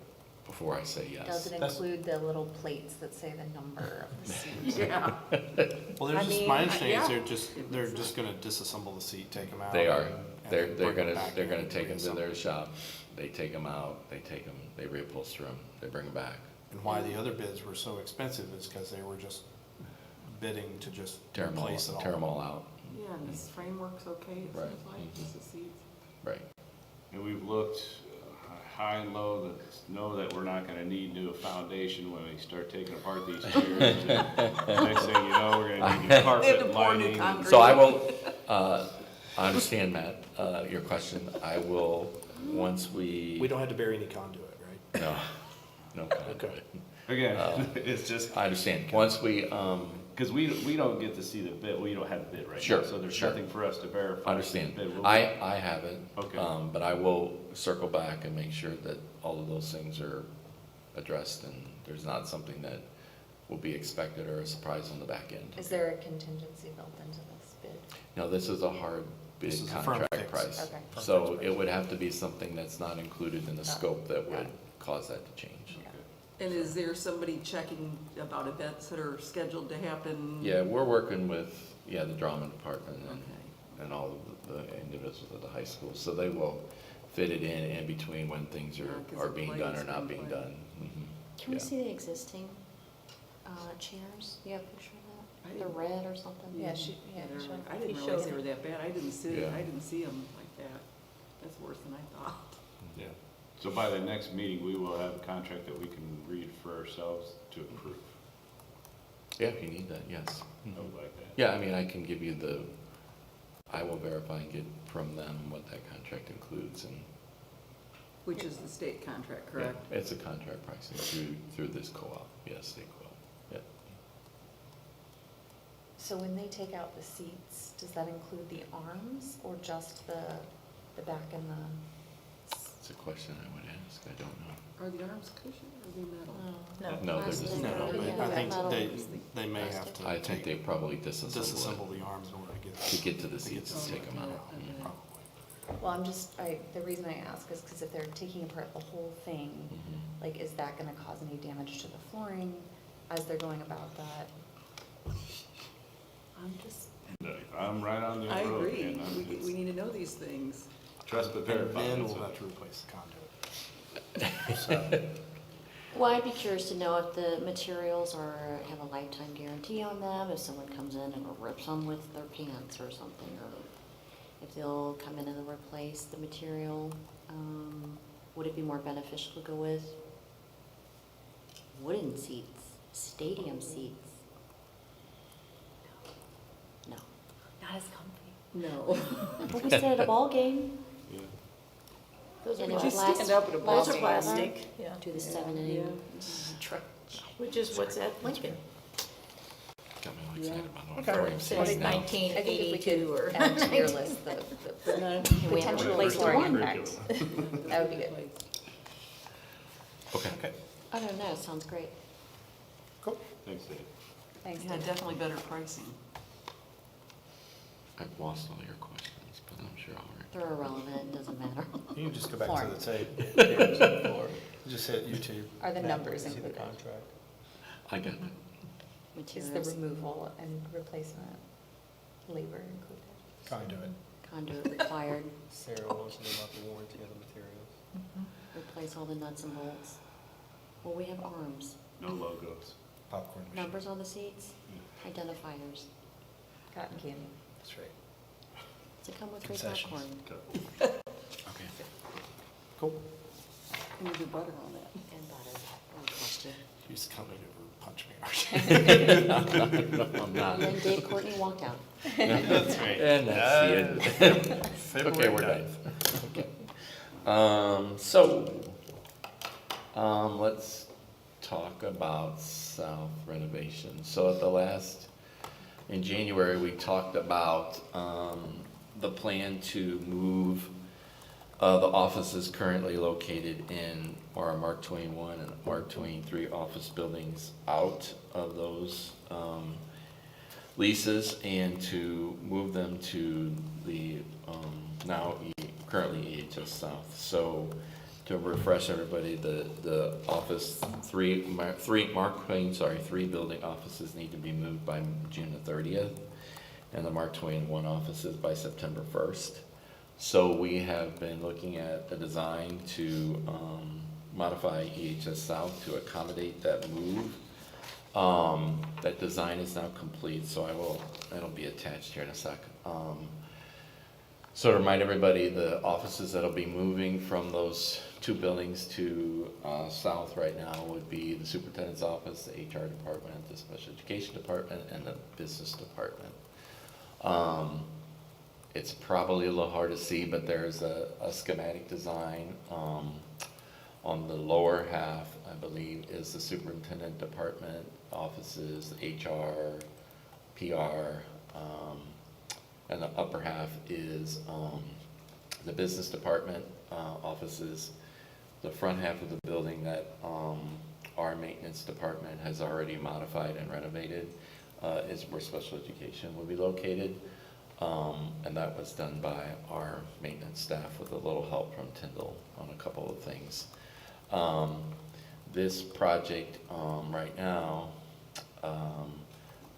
before I say yes. Does it include the little plates that say the number of the seat? Yeah. Well, I they're just, mean, my understanding is yeah. they're just gonna disassemble the seat, take them out. They are, and they're bring them gonna, back they're in gonna and take them to their reassemble. shop, they take them out, they reupholster them, they bring them back. And why the other bids were so expensive is because they were just bidding to just Tear them replace it all. all out, Yeah, and this framework's okay, it Right. seems like, just the seats. right. And we've looked high and low that know that we're not gonna need new foundation when we start taking apart these chairs. And next thing you know, we're gonna need new They have to carpet pour new lining. concrete. So I will, I understand, Matt, your question. I will, once We we, don't have to bury any conduit, right? no, Okay. Again, it's just, I understand. Once we, cause we don't get to see the bid, we don't have the bid right now. Sure, So there's sure. nothing for us to verify. understand. the bid. We'll- I haven't. Okay. But I will circle back and make sure that all of those things are addressed and there's not something that will be expected or a surprise on the back end. Is there a contingency built into this bid? No, this is a hard bid This is a firm contract fix. price. Okay. Firm So fixed it price. would have to be something that's not included in the scope that would cause that to change. And is there somebody checking about events that are scheduled to happen? Yeah, we're working with, the drama department Okay. and all of the individuals at the high school. So they will fit it in between when things Yeah, 'cause are it being done or plays, not can being play. done. Mhm. Can we Yeah. see the existing chairs? Do you have a picture of I that? The didn't- red or something? Yeah, They're she like- I he didn't showed realize they me. were that bad, I didn't see, Yeah. I didn't see them like that. That's worse than I thought. Yeah. So by the next meeting, we will have a contract that we can read for ourselves to approve. Yeah, if you need that, yes. I would like that. Yeah, I mean, I can give you I will verify and get from them what that contract includes and. Which is the state contract, correct? Yeah, it's a contract pricing through this co-op, yes, state co-op, yeah. So when they take out the seats, does that include the arms or just the back and the? It's a question I would ask, I don't know. Are the arms cushioned or are they metal? No. No, they're just Plastic. metal. No, Yeah, but I think metal. they may have to I think they probably disassemble disassemble the arms in order to get. to get to the to get seats to and take them out. Okay. Mhm. Probably. Well, the reason I ask is because if they're taking apart the whole thing, Mhm. like, is that gonna cause any damage to the flooring as they're going about that? I'm just, I'm right on the I road. agree, and I'm- we need to know these things. Trust but And verify. then that's we'll what- have to replace the conduit. So, Well, I'd be curious to know if the materials have a lifetime guarantee on them, if someone comes in and rips them with their pants or something, or if they'll come in and replace the material. Would it be more beneficial to go with wooden seats, stadium seats? No. not as comfy. No. But we sit at a ball game. Yeah. Those Would are you stand up at a ball last game? forever. Plastic, yeah. To the Yeah. 7 Yeah. inning truck. Which is what's at Lincoln. Got me all excited about Okay. auditorium Since seats now. I think if we 1982 or. could add to your list the And we haven't potential replaced the flooring one. impacts, that would be good. Okay. okay, I don't know, sounds great. cool. Thanks, Dave. Thanks. Yeah, definitely better pricing. I've lost all your questions, but I'm sure I'll They're irrelevant, doesn't matter. You can just go back Form. to the tape. Just hit YouTube. Are the Map, numbers see the included? contract. I got it. Is the Materials, removal and replacement labor included? Conduit. conduit required, Sarah wants to know about the warranty of the materials. replace all the nuts and bolts. Well, we have arms, No logos. Popcorn machine. numbers on the seats, identifiers. Cotton candy. That's right. Does it come with free Concessions. popcorn Okay. Cool. Can you do butter on that? and butter? Don't cost you. He's coming over and punch me. No, I'm And not. then Dave Courtney walked out. That's right. And that's the end. Okay, we're done. Okay. Let's talk about south renovation. So at the last, in January, we talked about, the plan to move, the offices currently located in our Mark Twain 1 and Mark Twain 3 office buildings out of those, leases and to move them to the, currently EHS South. So to refresh everybody, the office, three building offices need to be moved by June the 30th, and the Mark Twain 1 offices by September 1st. So we have been looking at a design to modify EHS South to accommodate that move. That design is now complete, so that'll be attached here in a sec. So to remind everybody, the offices that'll be moving from those 2 buildings to south right now would be the superintendent's office, the HR department, the special education department, and the business department. It's probably a little hard to see, but there's a schematic design. On the lower half, I believe, is the superintendent department offices, HR, PR, and the upper half is the business department offices. The front half of the building that our maintenance department has already modified and renovated is where special education will be located. And that was done by our maintenance staff with a little help from Tyndall on a couple of things. This project right now,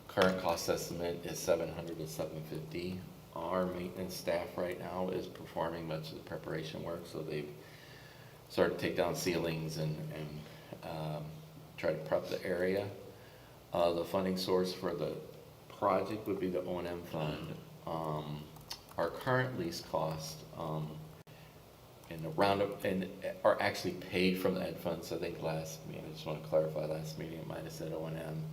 current cost estimate is $700 to $750. Our maintenance staff right now is performing much of the preparation work, so they've started to take down ceilings and try to prep the area. The funding source for the project would be the O&M fund. Our current lease cost are actually paid from the ed funds. I think last meeting, I just want to clarify, last meeting it might have said O&M.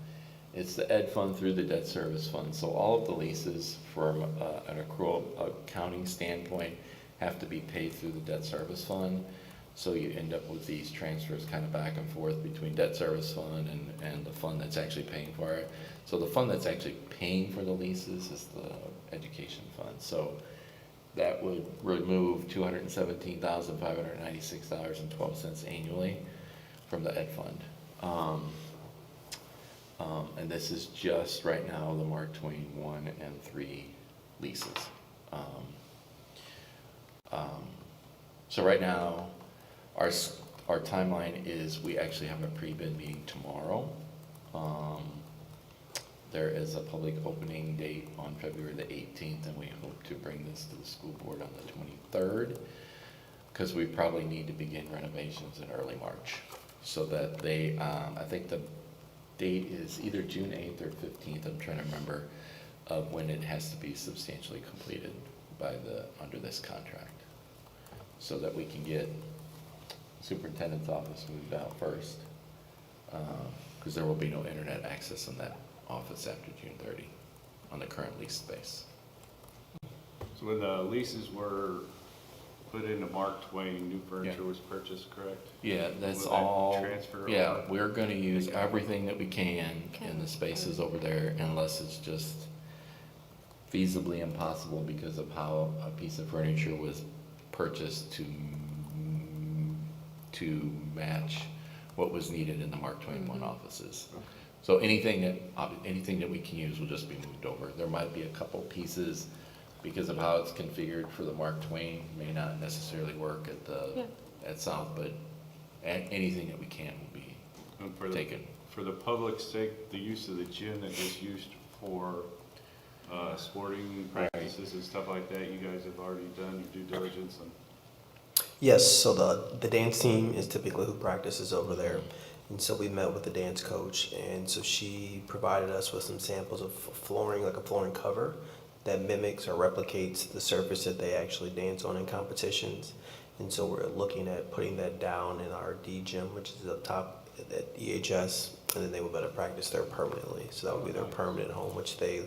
It's the ed fund through the debt service fund. So all of the leases from an accrual accounting standpoint have to be paid through the debt service fund. So you end up with these transfers kind of back and forth between debt service fund and the fund that's actually paying for it. So the fund that's actually paying for the leases is the education fund. So that would remove $217,596.12 annually from the ed fund. And this is just right now the Mark Twain 1 and 3 leases. So right now, our timeline is we actually have a pre-bid meeting tomorrow. There is a public opening date on February the 18th, and we hope to bring this to the school board on the 23rd, because we probably need to begin renovations in early March, so that they, I think the date is either June 8th or 15th, I'm trying to remember, of when it has to be substantially completed by under this contract, so that we can get superintendent's office moved out first, because there will be no internet access in that office after June 30 on the current lease space. So when the leases were put into Mark Twain, new furniture Yeah. was purchased, correct? Yeah, that's Will that all, transfer yeah, over? we're gonna use everything that we can in the spaces over there unless it's just feasibly impossible because of how a piece of furniture was purchased to match what was needed in the Mark Twain 1 offices. So anything that we can use will just be moved over. There might be a couple pieces because of how it's configured for the Mark Twain, may not necessarily work at the, at South, but anything that we can will be And for taken. For the public's sake, the use of the gym that gets used for sporting practices and stuff like that, you guys have already done your due diligence on? Yes, so the dance team is typically who practices over there. And so we met with the dance coach, and so she provided us with some samples of flooring, like a flooring cover that mimics or replicates the surface that they actually dance on in competitions. And so we're looking at putting that down in our D gym, which is up top at EHS, and then they will better practice there permanently. So that would be their permanent home, which they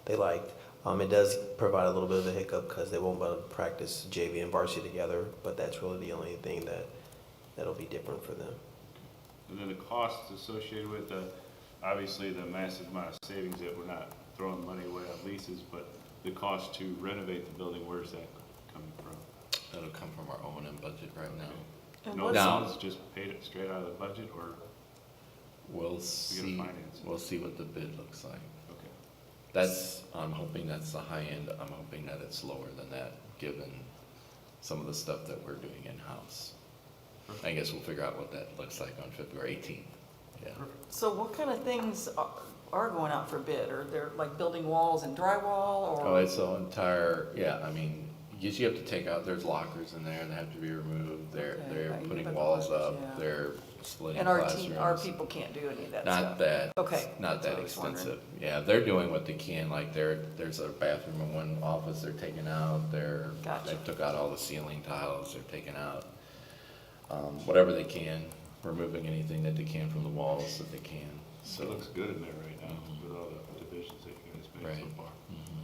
liked. It does provide a little bit of a hiccup because they won't be able to practice JV and varsity together, but that's really the only thing that'll be different for them. And then the costs associated with obviously the massive amount of savings that we're not throwing money away on leases, but the cost to renovate the building, where's that coming from? That'll come from our O&M budget right now. And No, what's- funds just paid it straight out of the budget, or? We'll see, finance it. we'll see what the bid looks like. Okay. I'm hoping that's the high end. I'm hoping that it's lower than that, given some of the stuff that we're doing in-house. I guess we'll figure out what that looks like on February 18th. Yeah. So what kind of things are going out for bid? Are there like building walls and drywall, or? Oh, it's the entire, yeah, I mean, you have to take out, there's lockers in there that have to be removed. They're Okay, you putting put the walls lockers, up, yeah. they're splitting And our classrooms. people can't do any of that stuff? Not that, Okay, not that's what that I was wondering. extensive. Yeah, they're doing what they can, like there's a bathroom in one office they're taking out, Gotcha. they took out all the ceiling tiles, they're taking out, whatever they can, removing anything that they can from the walls that they can, so. It looks good in there right now with all the divisions that you guys made so Right. far.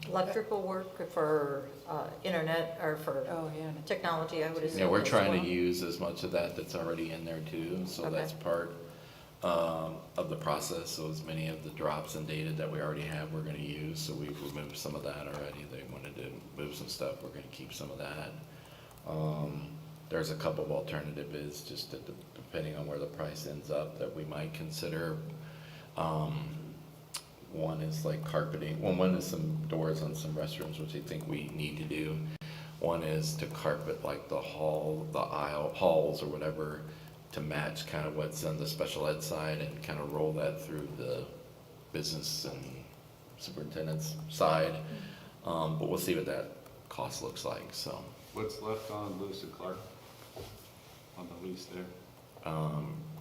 Electrical work for internet or for Oh, yeah. technology, I would assume. Yeah, we're as trying well. to use as much of that that's already in there too, so Okay. that's part of the process. So as many of the drops and data that we already have, we're gonna use, so we've removed some of that already. They wanted to move some stuff, we're gonna keep some of that. There's a couple of alternative bids, just depending on where the price ends up, that we might consider. One is like carpeting, one is some doors on some restrooms, which I think we need to do. One is to carpet like the halls or whatever, to match kind of what's on the special ed side and kind of roll that through the business and superintendent's side. But we'll see what that cost looks like, so. What's left on Lewis and Clark on the lease there?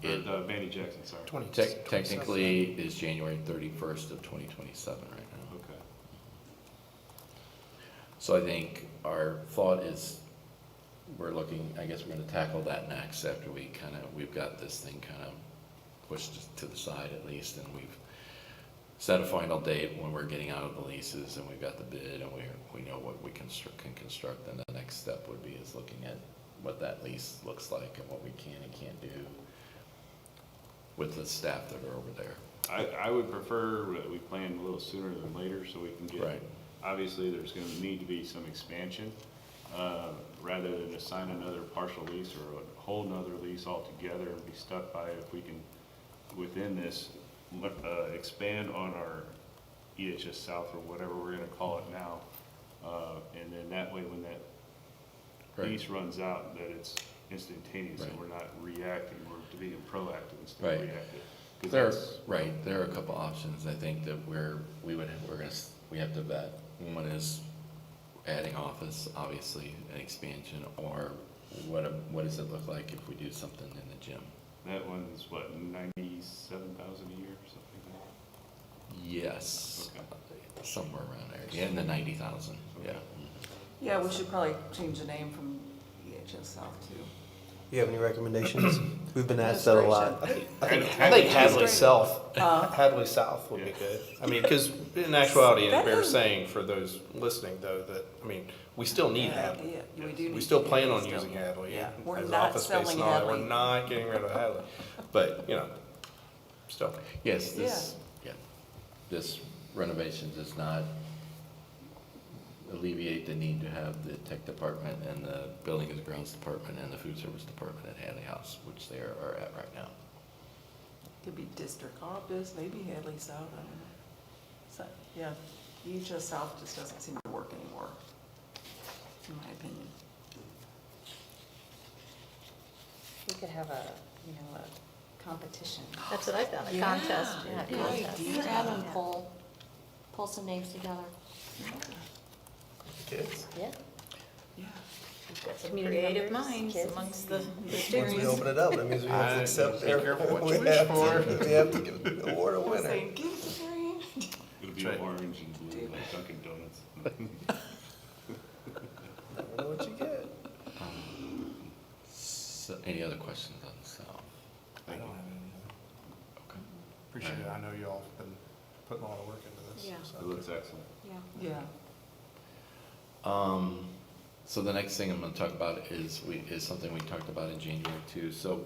It Vandy Jackson, sorry. technically is January 31st of 2027 right now. Okay. So I think our thought is, we're looking, I guess we're gonna tackle that next after we've got this thing kind of pushed to the side at least, and we've set a final date when we're getting out of the leases, and we've got the bid, and we know what we can construct, and the next step would be is looking at what that lease looks like and what we can and can't do with the staff that are over there. I would prefer that we plan a little sooner than later so we can get, Right. obviously, there's gonna need to be some expansion, rather than assign another partial lease or a whole nother lease altogether and be stuck by it. If we can, within this, expand on our EHS South or whatever we're gonna call it now, and then that way when that Right. lease runs out, that it's instantaneous and Right. we're not reacting, we're being proactive instead Right. of reactive. 'Cause There that's- are a couple options, I think, that we have to vet. One is adding office, obviously, an expansion, or what does it look like if we do something in the gym? That one's what, 97,000 a year or something like that? Yes, Okay. somewhere around there, yeah, in the 90,000, yeah. Yeah, we should probably change the name from EHS South to. You have any recommendations? We've been asked that a lot. Administration. I think Hadley South, Uh-huh. Hadley South would be good. I mean, because in actuality, and we were saying for those listening though, that, I mean, we still need Hadley. Yeah, we do need. We still plan on Hadley using still. Hadley. Yeah, we're as not office space selling and all that. Hadley. We're not getting rid of Hadley. But, still. Yes, this renovation does not alleviate the need to have the tech department and the building and grounds department and the food service department at Hadley House, which they are at right now. Could be district office, maybe Hadley South, I don't know. So, yeah, EHS South just doesn't seem to work anymore. in my opinion. We could have a competition. That's what I thought, a Yeah. contest. Yeah, Good contest. idea. Have them pull some names together. Kids? Yeah. Yeah. We've got some Community creative members, minds kids. amongst the Once we students. open it up, that means we have to accept Be their, careful what we you wish have for. to, we have to give the award a I'm winner. saying, give it to Marianne. It'll be Right. orange and blue like Dunkin' Donuts. Never know what you get. So, any other questions on the South? I don't have any. Okay. Appreciate it. I know you all have been putting a lot of work into this. Yeah. so. It looks excellent. Yeah. Yeah. So the next thing I'm gonna talk about is something we talked about in January too. So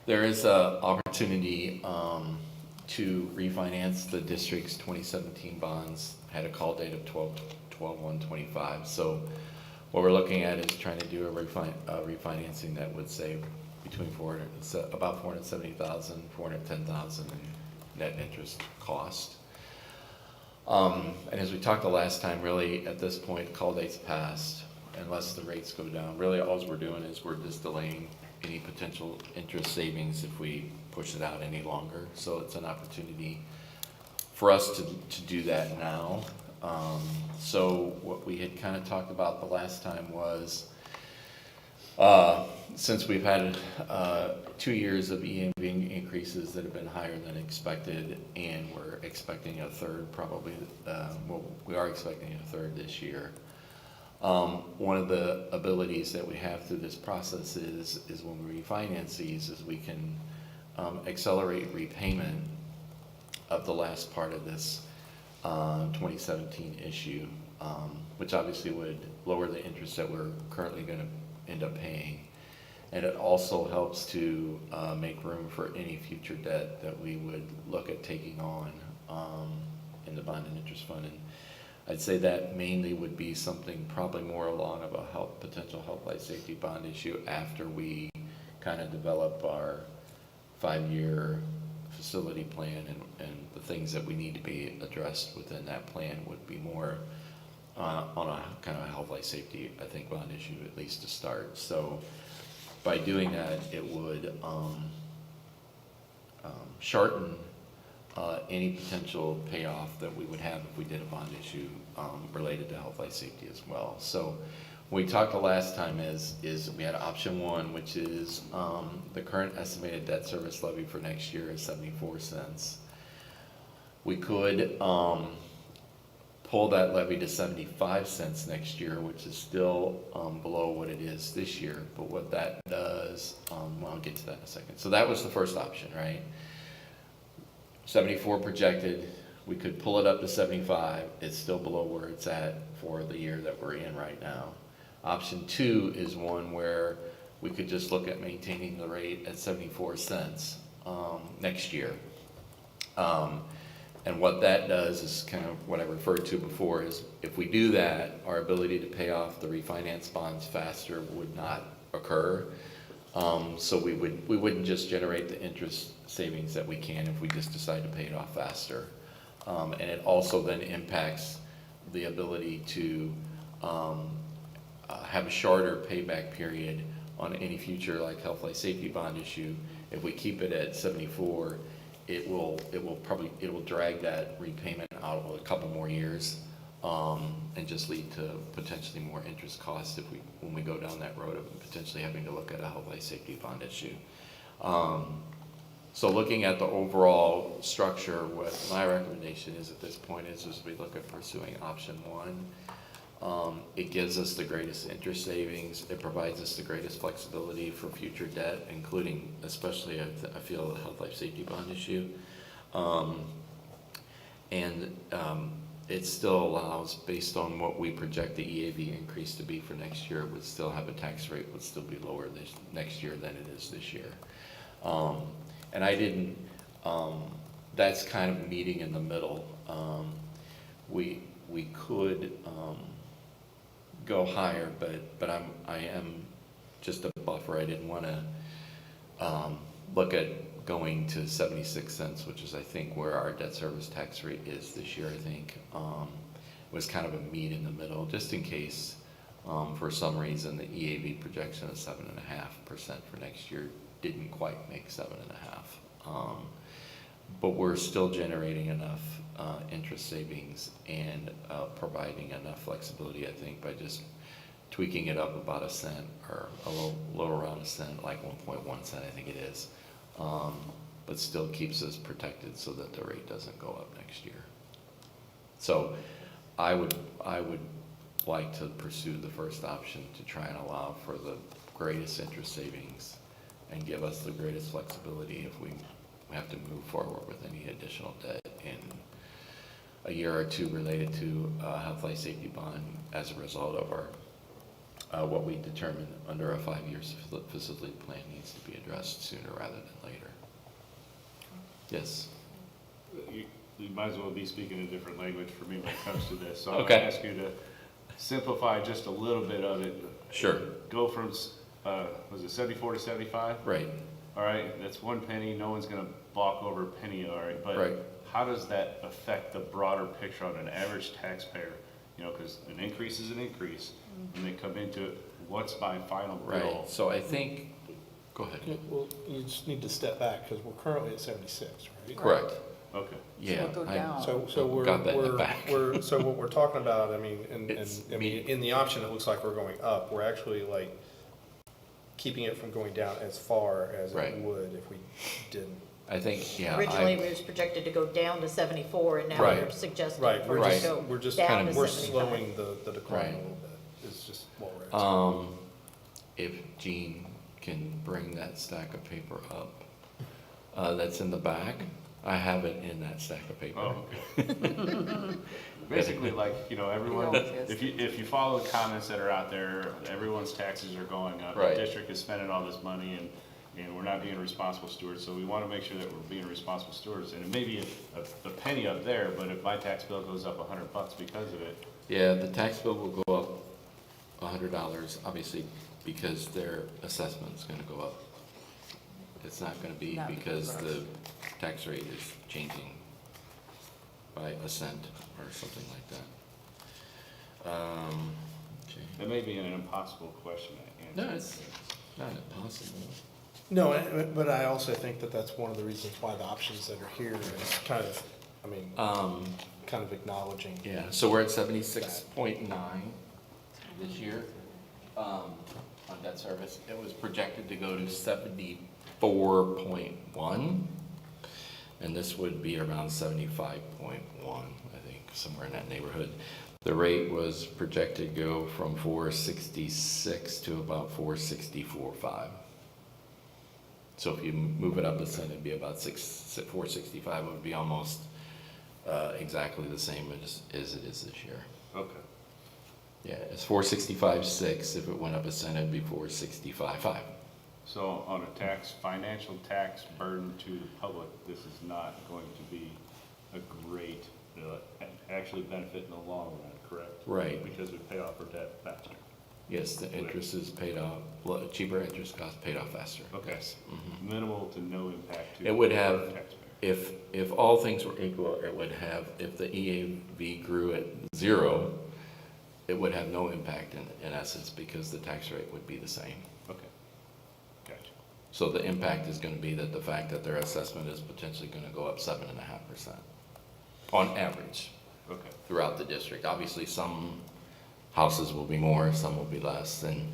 there is a opportunity, to refinance the district's 2017 bonds, had a call date of 12/1/25. So what we're looking at is trying to do a refinancing that would save between about $470,000, $410,000 in net interest cost. And as we talked the last time, really at this point, call date's passed, unless the rates go down. Really, all we're doing is we're just delaying any potential interest savings if we push it out any longer. So it's an opportunity for us to do that now. So what we had kind of talked about the last time was, since we've had 2 years of EMV increases that have been higher than expected, and we're expecting a third probably, we are expecting a third this year. One of the abilities that we have through this process is when we refinance these, is we can accelerate repayment of the last part of this 2017 issue, which obviously would lower the interest that we're currently going to end up paying. And it also helps to make room for any future debt that we would look at taking on in the bond and interest fund. And I'd say that mainly would be something probably more along of a potential health, life, safety bond issue after we kind of develop our 5-year facility plan, and the things that we need to be addressed within that plan would be more on a kind of a health, life, safety, I think, bond issue, at least to start. So by doing that, it would shorten any potential payoff that we would have if we did a bond issue related to health, life, safety as well. So we talked the last time is we had option one, which is the current estimated debt service levy for next year is 74 cents. We could pull that levy to 75 cents next year, which is still below what it is this year. But what that does, well, I'll get to that in a second. So that was the first option, right? 74 projected, we could pull it up to 75. It's still below where it's at for the year that we're in right now. Option two is one where we could just look at maintaining the rate at 74 cents next year. And what that does is kind of what I referred to before, is if we do that, our ability to pay off the refinance bonds faster would not occur. So we wouldn't just generate the interest savings that we can if we just decide to pay it off faster. And it also then impacts the ability to have a shorter payback period on any future like health, life, safety bond issue. If we keep it at 74, it will drag that repayment out a couple more years, and just lead to potentially more interest costs when we go down that road of potentially having to look at a health, life, safety bond issue. So looking at the overall structure, what my recommendation is at this point is we look at pursuing option one. It gives us the greatest interest savings. It provides us the greatest flexibility for future debt, including, especially, I feel, the health, life, safety bond issue. It still allows, based on what we project the EAV increase to be for next year, it would still have a tax rate, would still be lower next year than it is this year. And I didn't, that's kind of meeting in the middle. We could go higher, but I am just a buffer. I didn't want to look at going to 76 cents, which is, I think, where our debt service tax rate is this year. I think was kind of a meet in the middle, just in case For some reason, the EAV projection of 7.5% for next year didn't quite make 7.5%. But we're still generating enough interest savings and providing enough flexibility, I think, by just tweaking it up about a cent or a little around a cent, like 1.1 cent, I think it is. But still keeps us protected so that the rate doesn't go up next year. So I would like to pursue the first option to try and allow for the greatest interest savings and give us the greatest flexibility if we have to move forward with any additional debt in a year or two related to health, life, safety bond as a result of our what we determined under a 5-year facility plan needs to be addressed sooner rather than later. Yes. You might as well be speaking a different language for me when it comes to this. So I'm Okay. gonna ask you to simplify just a little bit of it. Sure. Go from, was it 74 to 75? Right. All right, that's 1 penny. No one's gonna balk over a penny, all right? But Right. how does that affect the broader picture on an average taxpayer? You know, because an increase is an increase, and they come into it, what's my final bill? Right. So I think, go ahead. Well, you just need to step back, because we're currently at 76, right? Correct. Okay. Yeah. it'll go I- down. So Got that in the back. so what we're talking about, I mean, It's I mean, in the option, it looks like we're going up. We're actually like keeping it from going down as far as Right. it would if we didn't. I think, yeah. Originally, it was projected to go down to 74, and now Right. you're suggesting Right, for we're it just- to go we're just down to We're 75. slowing the decline Right. a little bit, is just what we're asking. If Jean can bring that stack of paper up, that's in the back. I have it in that stack of paper. Oh, okay. Basically, like, you know, everyone, always is. if you follow the comments that are out there, everyone's taxes are going up. Right. The district is spending all this money, and we're not being responsible stewards, so we want to make sure that we're being responsible stewards. And it may be a penny up there, but if my tax bill goes up $100 because of it, Yeah, the tax bill will go up $100, obviously, because their assessment's gonna go up. It's not gonna be Not because because the tax rate is changing by a cent or something like that. Okay. that may be an impossible question to answer. No, it's not impossible. No, but I also think that that's one of the reasons why the options that are here is kind of, I mean, kind of acknowledging. Yeah, so we're at 76.9 this year, on debt service. It was projected to go to 74.1, and this would be around 75.1, I think, somewhere in that neighborhood. The rate was projected to go from 466 to about 464.5. So if you move it up a cent, it'd be about 465, it would be almost exactly the same as it is this year. Okay. Yeah, it's 465.6. If it went up a cent, it'd be 465.5. So on a financial tax burden to the public, this is not going to be a great, actually benefit in the long run, correct? Right. Because we pay off our debt faster. Yes, the interest is paid off, cheaper interest costs paid off faster. Okay. Yes. Mhm. Minimal to no impact to It would our have, taxpayer. if all things were equal, it would have, if the EAV grew at 0, it would have no impact in essence because the tax rate would be the same. Okay. Gotcha. So the impact is gonna be that the fact that their assessment is potentially gonna go up 7.5% on average. Okay. Throughout the district. Obviously, some houses will be more, some will be less, and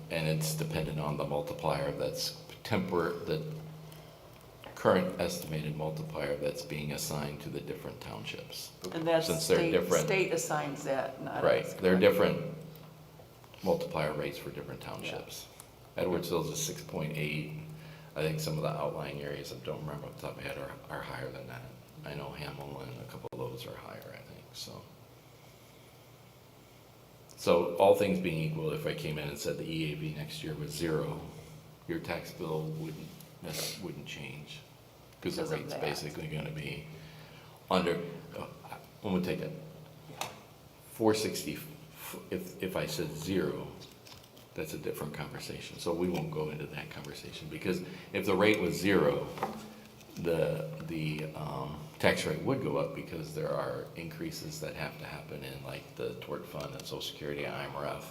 it's dependent on the multiplier that's the current estimated multiplier that's being assigned to the different townships. And that's Since they're different. state assigns that, not us. Right, they're correct? different multiplier rates for different townships. Edwardsville's a 6.8. I think some of the outlying areas, I don't remember off the top of my head, are higher than that. I know Hamel and a couple of those are higher, I think, so. So all things being equal, if I came in and said the EAV next year was 0, your tax bill wouldn't change. Because the Because of rate's that. basically gonna be under, I'm gonna take it, 460, if I said 0, that's a different conversation. So we won't go into that conversation, because if the rate was 0, the tax rate would go up because there are increases that have to happen in like the tort fund and Social Security and IMRF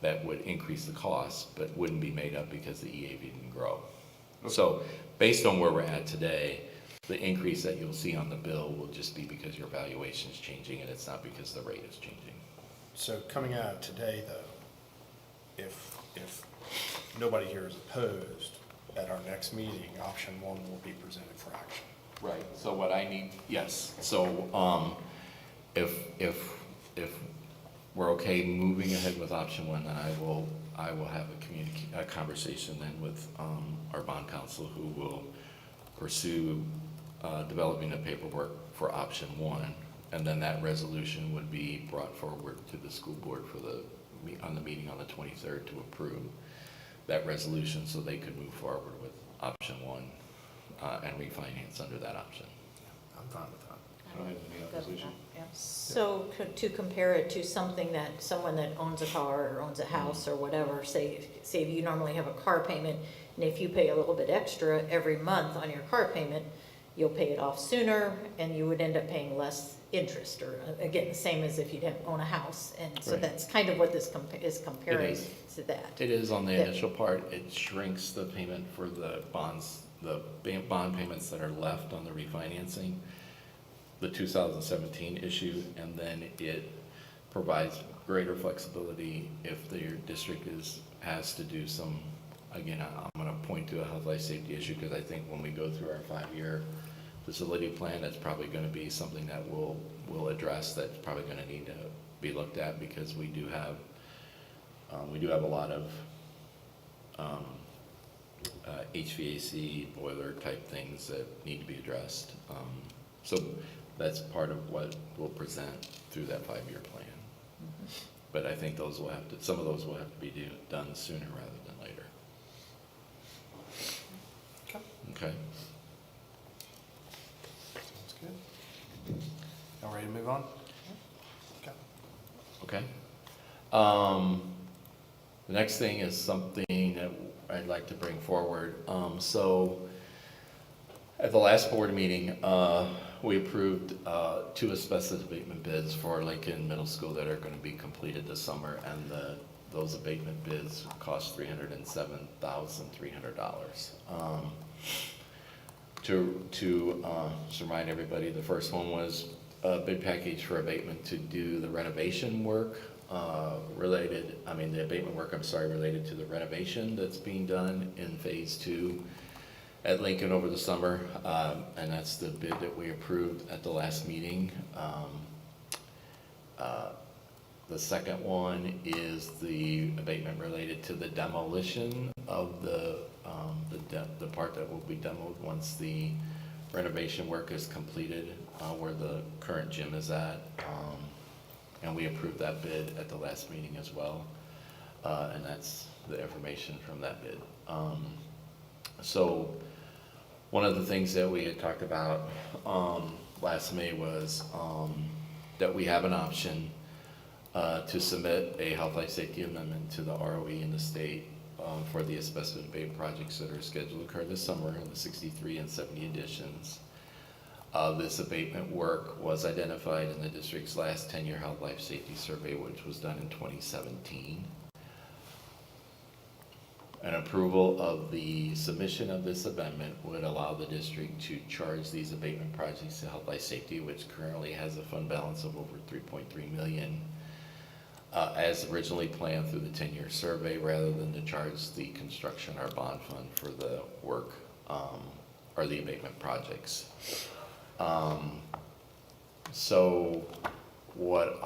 that would increase the cost, but wouldn't be made up because the EAV didn't grow. So based on where we're at today, the increase that you'll see on the bill will just be because your valuation is changing and it's not because the rate is changing. So coming out of today, though, if nobody here is opposed, at our next meeting, option 1 will be presented for action. Right, so what I need, yes, so, if we're okay moving ahead with option 1, then I will have a conversation then with, our bond counsel who will pursue, developing the paperwork for option 1. And then that resolution would be brought forward to the school board for on the meeting on the 23rd to approve that resolution so they could move forward with option 1 and refinance under that option. I'm fine with that. I don't have any opposition. So to compare it to something that, someone that owns a car or owns a house or whatever, say you normally have a car payment, and if you pay a little bit extra every month on your car payment, you'll pay it off sooner and you would end up paying less interest, or again, the same as if you didn't own a house. And so Right. that's kind of what this is comparing It is. to that. It is on the initial part, it shrinks the payment for the bonds, the bond payments that are left on the refinancing, the 2017 issue, and then it provides greater flexibility if the district has to do some, again, I'm gonna point to a health, life, safety issue, because I think when we go through our 5-year facility plan, that's probably gonna be something that we'll address, that's probably gonna need to be looked at, because we do have a lot of HVAC boiler type things that need to be addressed. So that's part of what we'll present through that 5-year plan. But I think some of those will have to be done sooner rather than later. Okay. Sounds good. Now ready to move on? Okay. Okay. The next thing is something that I'd like to bring forward. So at the last board meeting, we approved 2 asbestos abatement bids for Lincoln Middle School that are going to be completed this summer, and those abatement bids cost $307,300. To just remind everybody, the first one was a bid package for abatement to do the renovation work related to the renovation that's being done in phase 2 at Lincoln over the summer, and that's the bid that we approved at the last meeting. The second one is the abatement related to the demolition of the part that will be demoed once the renovation work is completed, where the current gym is at. And we approved that bid at the last meeting as well. And that's the information from that bid. So one of the things that we had talked about last May was that we have an option to submit a health, life, safety amendment to the ROE in the state for the asbestos abatement projects that are scheduled to occur this summer in the 63 and 70 editions. This abatement work was identified in the district's last 10-year health, life, safety survey, which was done in 2017. An approval of the submission of this amendment would allow the district to charge these abatement projects to health, life, safety, which currently has a fund balance of over $3.3 million, as originally planned through the 10-year survey, rather than to charge the construction or bond fund for the work or the abatement projects. So what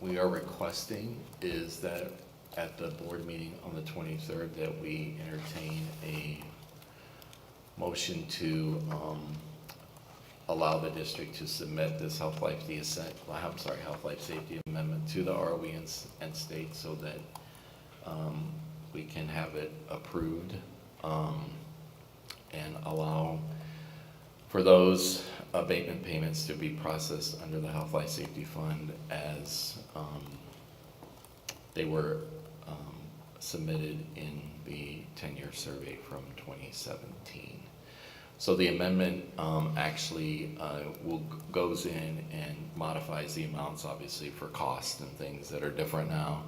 we are requesting is that at the board meeting on the 23rd that we entertain a motion to allow the district to submit this health, life, safety amendment to the ROE and state, so that we can have it approved and allow for those abatement payments to be processed under the Health, Life, Safety Fund as they were submitted in the 10-year survey from 2017. So the amendment actually goes in and modifies the amounts, obviously, for cost and things that are different now.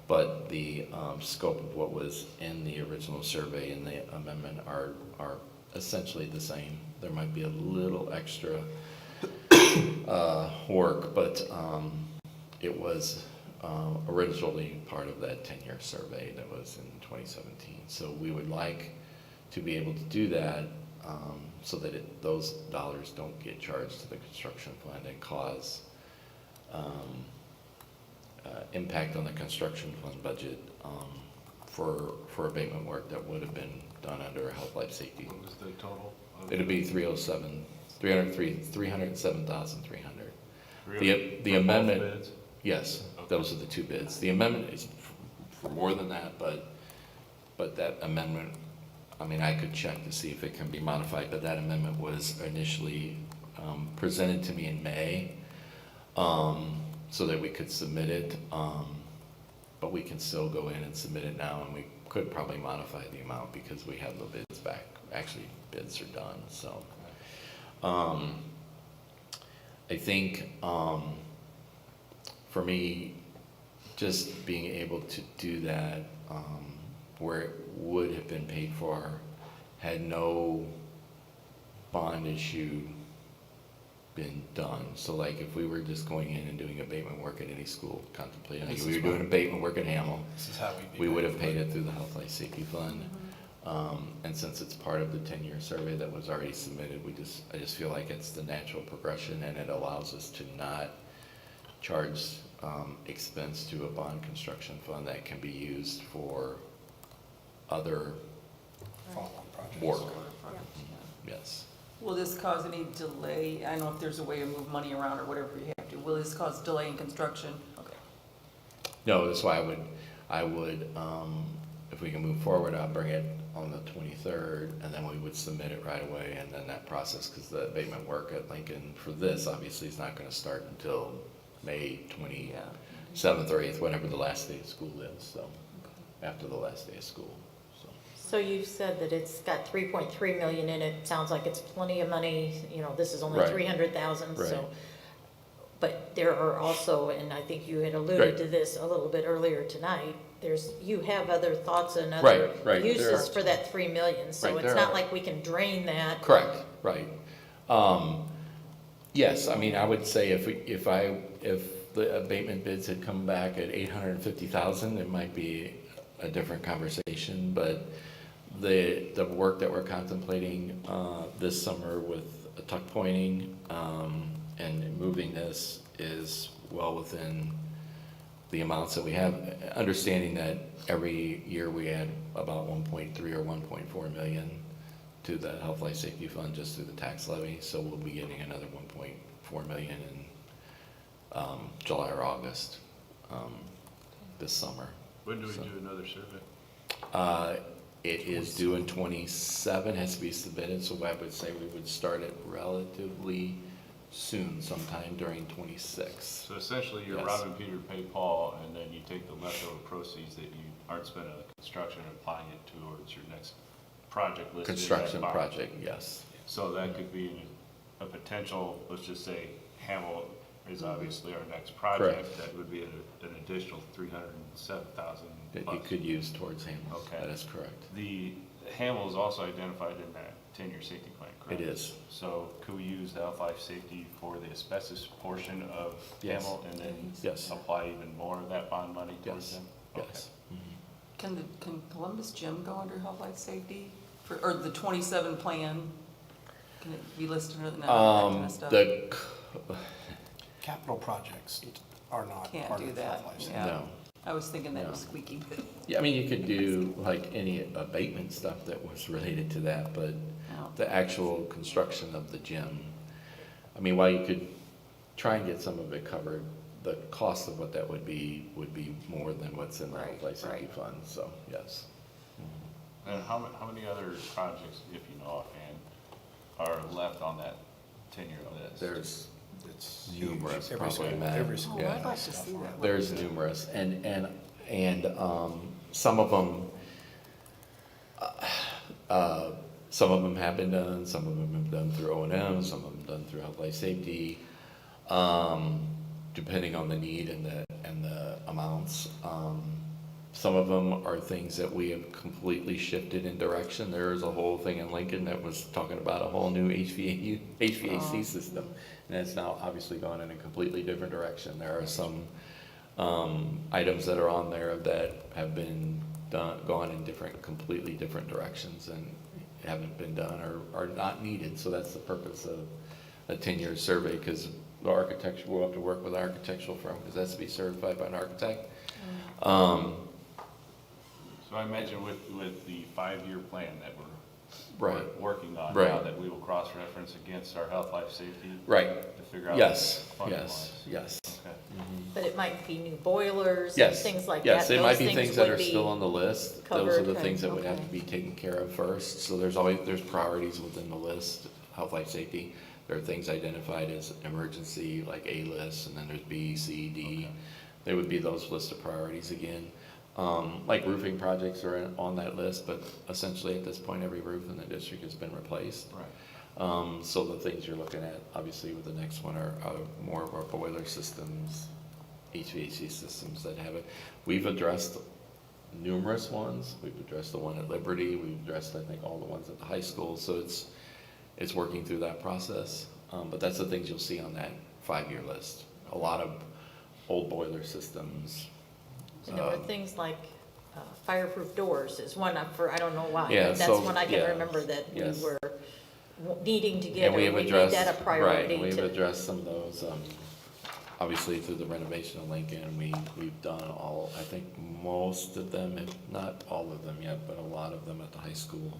But the scope of what was in the original survey and the amendment are essentially the same. There might be a little extra work, but it was originally part of that 10-year survey that was in 2017. So we would like to be able to do that so that those dollars don't get charged to the construction fund and cause impact on the construction fund budget for abatement work that would have been done under health, life, safety. What was the total? It'd be 307,300. The For amendment, both bids? yes, Okay. those are the two bids. The amendment is for more than that, but that amendment, I mean, I could check to see if it can be modified, but that amendment was initially presented to me in May, so that we could submit it, but we can still go in and submit it now, and we could probably modify the amount because we have the bids back. Actually, bids are done, so. I think, for me, just being able to do that, where it would have been paid for, had no bond issue been done. So like if we were just going in and doing abatement work at any school, contemplating, like if we were doing abatement work at Hamel, This is how we would have paid it through the Health Life Safety Fund. And since it's part of the 10-year survey that was already submitted, I just feel like it's the natural progression, and it allows us to not charge expense to a bond construction fund that can be used for other Follow-on projects. work. Yes. Will this cause any delay? I don't know if there's a way to move money around or whatever you have to. Will this cause delay in construction? Okay. No, that's why I would, if we can move forward, I'll bring it on the 23rd, and then we would submit it right away, and then that process, because the abatement work at Lincoln for this obviously is not going to start until May 27th or 8th, whatever the last day of school is, so, after the last day of school, so. So you've said that it's got 3.3 million in it. Sounds like it's plenty of money. You know, this is only Right. 300,000, Right. so. But there are also, and I think you had alluded Right. to this a little bit earlier tonight, you have other thoughts and other Right, right, there uses are. for that 3 million. So Right, it's there not are. like we can drain that. Correct, right. Yes, I mean, I would say if the abatement bids had come back at 850,000, it might be a different conversation, but the work that we're contemplating this summer with tuck pointing and moving this is well within the amounts that we have, understanding that every year we add about 1.3 or 1.4 million to the Health Life Safety Fund just through the tax levy, so we'll be getting another 1.4 million in July or August this summer. When do we So, do another survey? It is due in 27, has to be submitted, so I would say we would start it relatively soon, sometime during 26. So essentially, you're Yes. robbing Peter to pay Paul, and then you take the leftover proceeds that you aren't spending on construction and applying it towards your next project listed. in that Construction bond. project, yes. So that could be a potential, let's just say Hamel is obviously our next project. Correct. That would be an additional 307,000 That you bucks. could use towards Hamel. Okay. That is correct. The Hamel is also identified in that 10-year safety plan, correct? It is. So could we use the health life safety for the asbestos portion of Yes. Hamel and then Yes. apply even more of that bond money towards Yes. them? Yes. Can Columbus Gym go under health life safety or the 27 plan? Can it be listed under that kind of stuff? Capital projects are not Can't part do of that, Health Life Safety. yeah. No. I was thinking that No. was squeaky, but Yeah, I mean, you could do like any abatement stuff that was related to that, but no. the actual construction of the gym, I mean, while you could try and get some of it covered, the cost of what that would be more than what's in the Health Life Safety Right. Fund, so, yes. And how many other projects, if you know offhand, are left on that 10-year list? There's It's numerous, every probably, school, Matt. every school. Yeah. I'd like to see that. There's numerous, and some of them, Some of them have been done, some of them have done through O&M, some of them done through health life safety, depending on the need and the amounts. Some of them are things that we have completely shifted in direction. There's a whole thing in Lincoln that was talking about a whole new HVAC system, and it's now obviously gone in a completely different direction. There are some items that are on there that have been gone in completely different directions and haven't been done or are not needed. So that's the purpose of a 10-year survey, because the architecture, we'll have to work with an architectural firm because that's to be certified by an architect. So I imagine with the 5-year plan that Right. we're working on Right. now, that we will cross-reference against our health, life, safety. Right. To figure out. Yes, funding yes, wise. yes. Okay. But it might be new boilers and Yes. things like that. Yes, it might be Those things that would are be still on the list. Those are covered, the okay, things that would have okay. to be taken care of first. So there's priorities within the list. Health, life, safety. There are things identified as emergency, like A list, and then there's B, C, D. Okay. They would be those list of priorities again. Like roofing projects are on that list, but essentially at this point, every roof in the district has been replaced. Right. So the things you're looking at, obviously with the next one are more of our boiler systems, HVAC systems that have it. We've addressed numerous ones. We've addressed the one at Liberty. We've addressed, I think, all the ones at the high school. So it's working through that process. But that's the things you'll see on that 5-year list. A lot of old boiler systems. And there were things like fireproof doors is one I don't know why, Yeah, but that's so, one I can yeah, remember that we yes. were needing to get, And or we we have made addressed, that a priority right, we've to. addressed some of those, obviously through the renovation of Lincoln, we've done I think most of them, if not all of them yet, but a lot of them at the high school.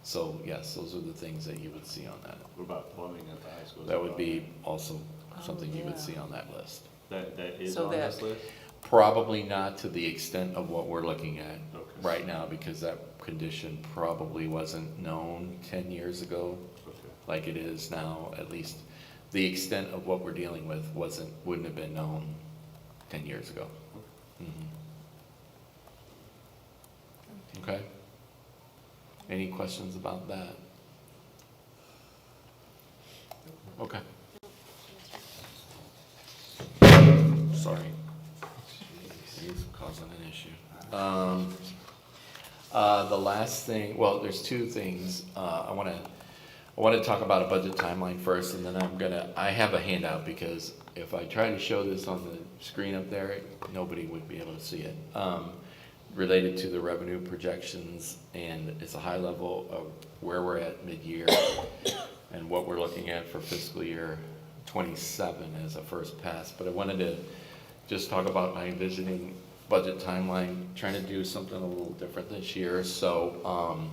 So yes, those are the things that you would see on that. What about plumbing at the high school? That would be also something you would see on that list. That is So on that- this list? Probably not to the extent of what we're looking at Okay. right now, because that condition probably wasn't known 10 years ago. Okay. Like it is now. At least the extent of what we're dealing with wouldn't have been known 10 years ago. Okay. Any questions about that? Okay. Sorry. He's causing an issue. The last thing, well, there's two things. I want to talk about a budget timeline first, and then I have a handout, because if I try to show this on the screen up there, nobody would be able to see it. Related to the revenue projections, and it's a high level of where we're at mid-year and what we're looking at for fiscal year 27 as a first pass. But I wanted to just talk about my envisioning budget timeline, trying to do something a little different this year. So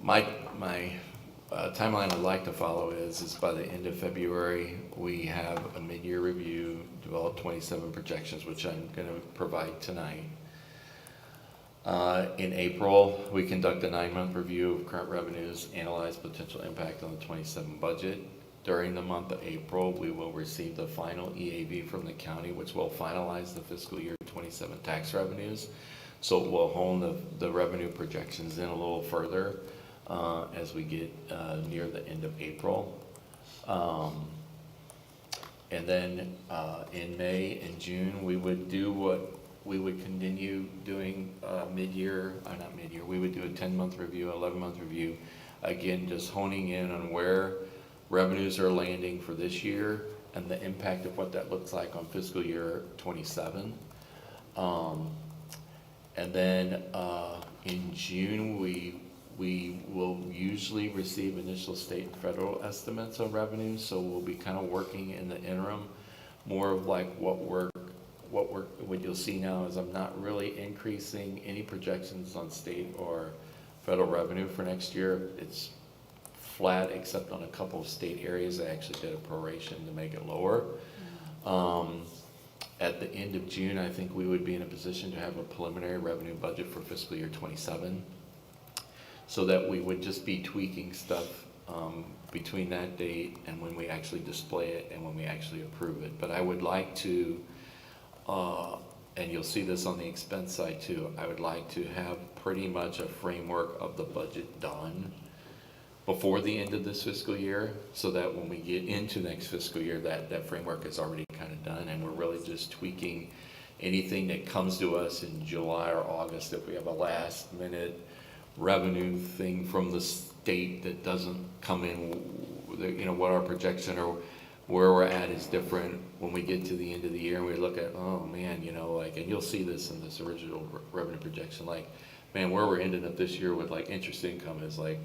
my timeline I'd like to follow is by the end of February, we have a mid-year review, develop 27 projections, which I'm going to provide tonight. In April, we conduct a 9-month review of current revenues, analyze potential impact on the 27 budget. During the month of April, we will receive the final EAV from the county, which will finalize the fiscal year 27 tax revenues. So it will hone the revenue projections in a little further as we get near the end of April. And then in May and June, we would do what we would continue doing mid-year, not mid-year, we would do a 10-month review, 11-month review. Again, just honing in on where revenues are landing for this year and the impact of what that looks like on fiscal year 27. And then in June, we will usually receive initial state and federal estimates on revenue, so we'll be kind of working in the interim, more of like what you'll see now is I'm not really increasing any projections on state or federal revenue for next year. It's flat, except on a couple of state areas. I actually did a proration to make it lower. At the end of June, I think we would be in a position to have a preliminary revenue budget for fiscal year 27, so that we would just be tweaking stuff between that date and when we actually display it and when we actually approve it. But I would like to and you'll see this on the expense side too, I would like to have pretty much a framework of the budget done before the end of this fiscal year, so that when we get into next fiscal year, that framework is already kind of done, and we're really just tweaking anything that comes to us in July or August. If we have a last minute revenue thing from the state that doesn't come in, you know, what our projection or where we're at is different when we get to the end of the year and we look at, oh man, you know, like, and you'll see this in this original revenue projection, like, man, where we're ending up this year with like interest income is like,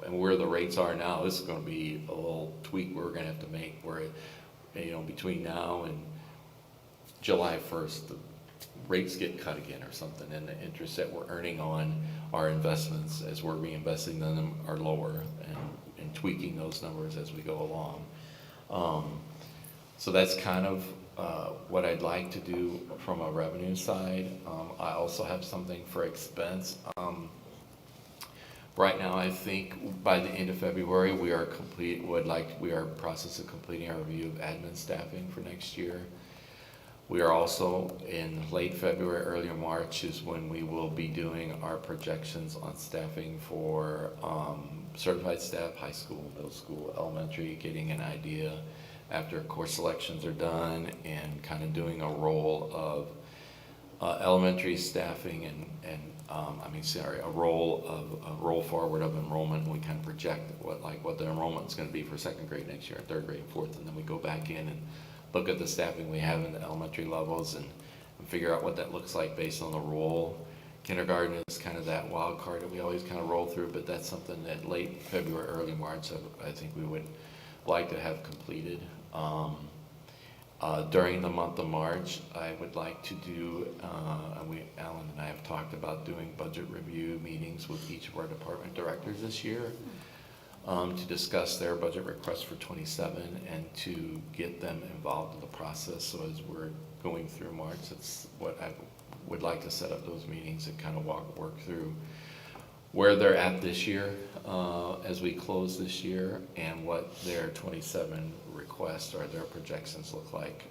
and where the rates are now, this is gonna be a little tweak we're gonna have to make where, you know, between now and July 1st, the rates get cut again or something, and the interest that we're earning on our investments as we're reinvesting them are lower, and tweaking those numbers as we go along. So that's kind of what I'd like to do from a revenue side. I also have something for expense. Right now, I think by the end of February, we are in process of completing our review of admin staffing for next year. We are also in late February, early March is when we will be doing our projections on staffing for certified staff, high school, middle school, elementary, getting an idea after course selections are done, and kind of doing a roll of elementary staffing a roll forward of enrollment. We kind of project what the enrollment is going to be for second grade next year, third grade, fourth, and then we go back in and look at the staffing we have in the elementary levels and figure out what that looks like based on the roll. Kindergarten is kind of that wild card that we always kind of roll through, but that's something that late February, early March, I think we would like to have completed. During the month of March, I would like to do, Alan and I have talked about doing budget review meetings with each of our department directors this year to discuss their budget requests for 27 and to get them involved in the process. So as we're going through March, that's what I would like to set up those meetings and kind of work through where they're at this year as we close this year, and what their 27 requests or their projections look like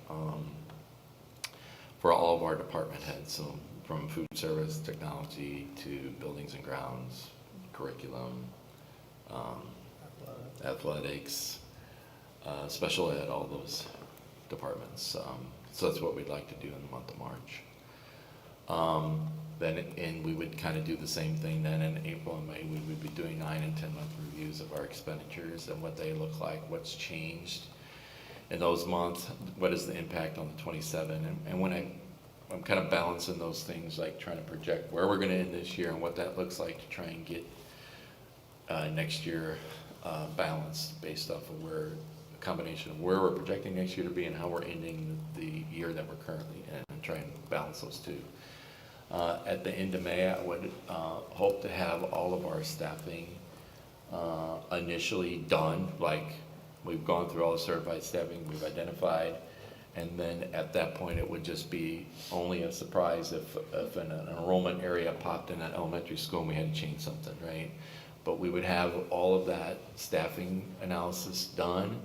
for all of our department heads. So from food service, technology, to buildings and grounds, curriculum, athletics, special ed, all those departments. So that's what we'd like to do in the month of March. And we would kind of do the same thing then in April and May. We would be doing 9 and 10 month reviews of our expenditures and what they look like, what's changed in those months, what is the impact on the 27. And when I'm kind of balancing those things, like trying to project where we're going to end this year and what that looks like to try and get next year balanced based off of a combination of where we're projecting next year to be and how we're ending the year that we're currently in, and try and balance those two. At the end of May, I would hope to have all of our staffing initially done. Like, we've gone through all the certified staffing, we've identified, and then at that point it would just be only a surprise if an enrollment area popped in an elementary school and we had to change something, right? But we would have all of that staffing analysis done.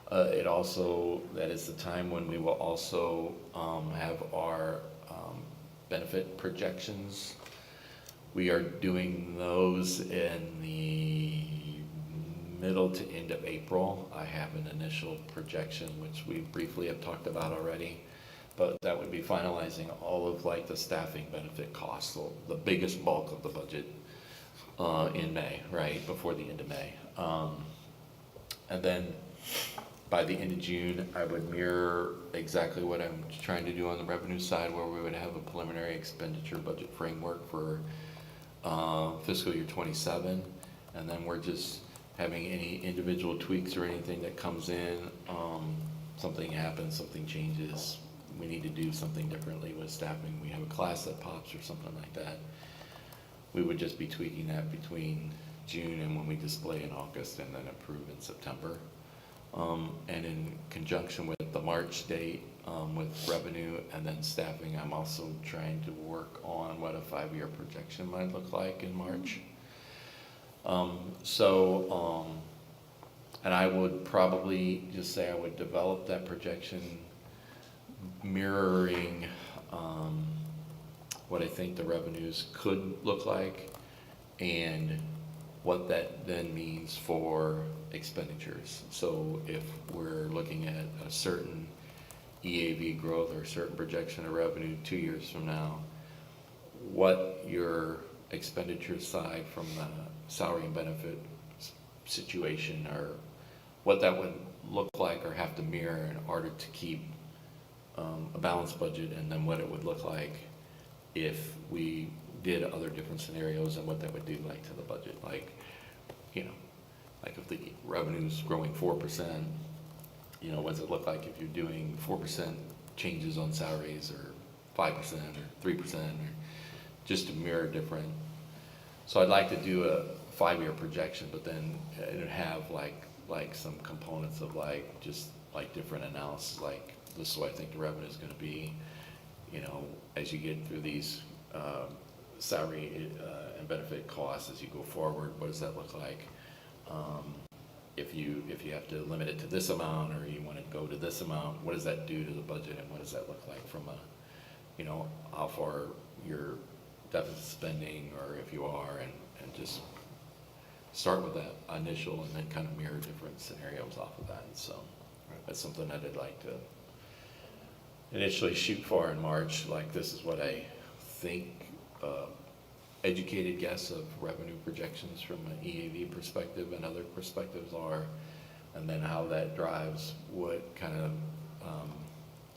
That is the time when we will also have our benefit projections. We are doing those in the middle to end of April. I have an initial projection, which we briefly have talked about already, but that would be finalizing all of like the staffing benefit costs, so the biggest bulk of the budget in May, right, before the end of May. And then by the end of June, I would mirror exactly what I'm trying to do on the revenue side, where we would have a preliminary expenditure budget framework for fiscal year 27. And then we're just having any individual tweaks or anything that comes in, something happens, something changes, we need to do something differently with staffing, we have a class that pops or something like that. We would just be tweaking that between June and when we display in August and then approve in September. And in conjunction with the March date, with revenue and then staffing, I'm also trying to work on what a 5-year projection might look like in March. And I would probably just say I would develop that projection mirroring what I think the revenues could look like, and what that then means for expenditures. So if we're looking at a certain EAV growth or a certain projection of revenue 2 years from now, what your expenditure side from the salary and benefit situation, or what that would look like or have to mirror in order to keep a balanced budget, and then what it would look like if we did other different scenarios, and what that would do like to the budget. Like, you know, like if the revenue's growing 4%, you know, what does it look like if you're doing 4% changes on salaries, or 5% or 3%, or just to mirror different. So I'd like to do a 5-year projection, but then it'd have like some components of like just like different analysis, like this is what I think the revenue is going to be, you know, as you get through these salary and benefit costs as you go forward. What does that look like? If you have to limit it to this amount, or you want to go to this amount, what does that do to the budget, and what does that look like from a, you know, how far you're deficit spending, or if you are, and just start with that initial and then kind of mirror different scenarios off of that. So that's something that I'd like to initially shoot for in March. Like, this is what I think educated guess of revenue projections from an EAV perspective and other perspectives are, and then how that drives what kind of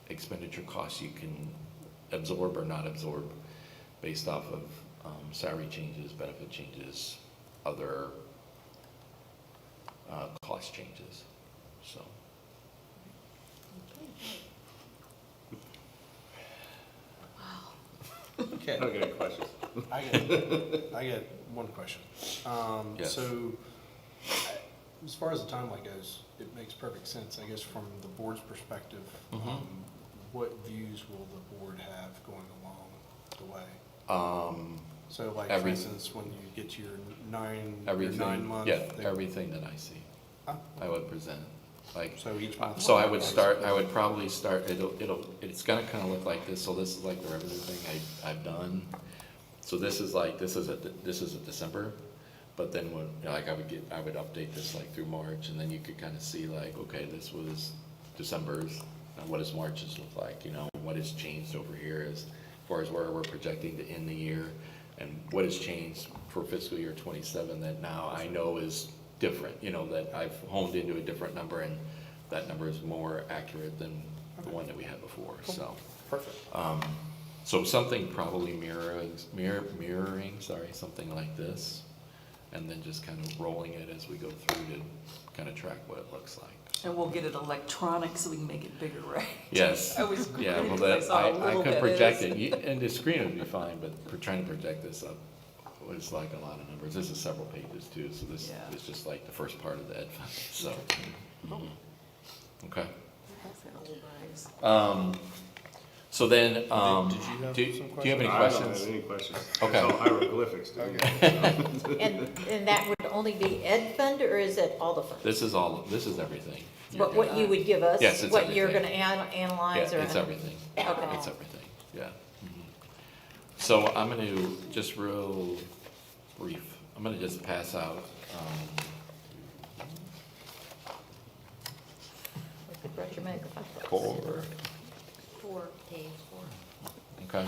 expenditure costs you can absorb or not absorb based off of salary changes, benefit changes, other cost changes. So. Okay. Okay, questions? I got one question. Yes. So, as far as the timeline goes, it makes perfect sense, I guess, from the board's perspective. What views will the board have going along the way? So, like, for instance, when you get to your 9 month. Yeah, everything that I see, I would present. Like, So each month. so I would probably start, it's gonna kind of look like this. So this is like the revenue thing I've done. So this is a December, but then when, you know, like I would update this like through March, and then you could kind of see like, okay, this was December's, and what does March's look like? You know, what has changed over here as far as where we're projecting to end the year, and what has changed for fiscal year 27 that now I know is different, you know, that I've honed into a different number, and that number is more accurate than the one that we had before. Cool. So Perfect. so something probably mirroring, something like this, and then just kind of rolling it as we go through to kind of track what it looks like. And we'll get it electronic so we can make it bigger, right? Yes. I was Yeah, well, because I that, saw how I little could that project is. it, and the screen would be fine, but for trying to project this up was like a lot of numbers. This is several pages too, so this Yeah. is just like the first part of the ed fund, so. Okay. So then, Did you have do some do you have any I don't questions? have any questions. Okay. It's all hieroglyphics to me. And that would only be ed fund, or is it all the funds? This is everything. But what you would give us? Yes, it's what you're everything. gonna analyze, Yeah, or? it's everything. Okay. It's everything, yeah. So I'm gonna, just real brief, I'm gonna just pass out, Brought your microphone. four. 4 days, 4. Okay.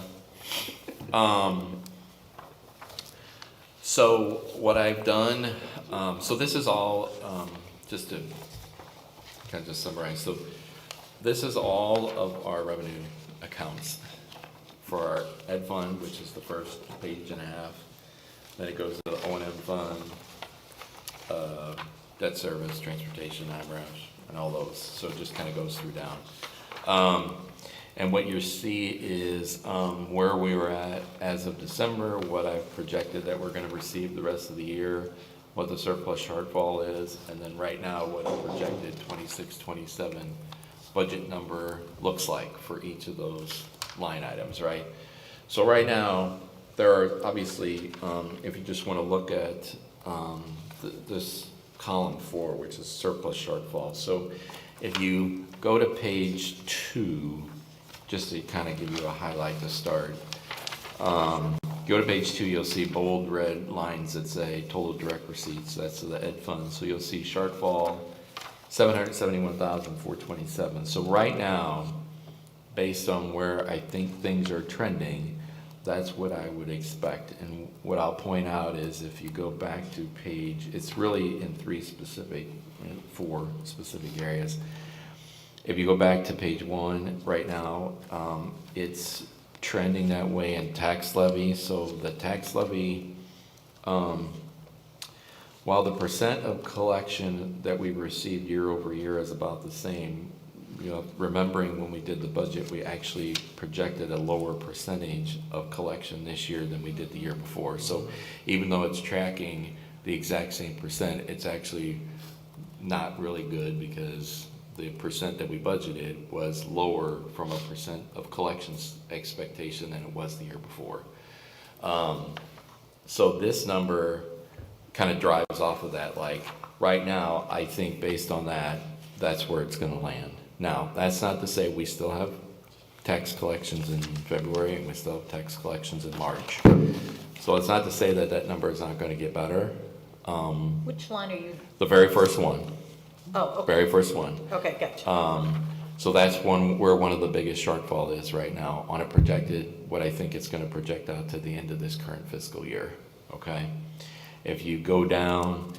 So what I've done, so this is all, just to kind of just summarize. So this is all of our revenue accounts for our ed fund, which is the first page and a half. Then it goes to the O&M fund, debt service, transportation, IMRAS, and all those. So it just kind of goes through down. And what you see is where we were at as of December, what I've projected that we're going to receive the rest of the year, what the surplus shortfall is, and then right now what a projected 26-27 budget number looks like for each of those line items, right? So right now, there are obviously, if you just want to look at this column 4, which is surplus shortfall. So if you go to page 2, just to kind of give you a highlight to start. Go to page 2, you'll see bold red lines that say total direct receipts, that's the ed fund. So you'll see shortfall, 771,427. So right now, based on where I think things are trending, that's what I would expect. And what I'll point out is if you go back to page, it's really in 4 specific areas. If you go back to page 1, right now, it's trending that way in tax levy. So the tax levy, while the percent of collection that we received year over year is about the same, you know, remembering when we did the budget, we actually projected a lower percentage of collection this year than we did the year before. So even though it's tracking the exact same percent, it's actually not really good because the percent that we budgeted was lower from a percent of collections expectation than it was the year before. So this number kind of drives off of that. Like right now, I think based on that, that's where it's going to land. Now, that's not to say we still have tax collections in February and we still have tax collections in March. So it's not to say that that number is not going to get better. Which line are you? The very first one. Oh, okay. Very first one. Okay, gotcha. So that's where one of the biggest shortfall is right now on a projected, what I think it's going to project out to the end of this current fiscal year. Okay. If you go down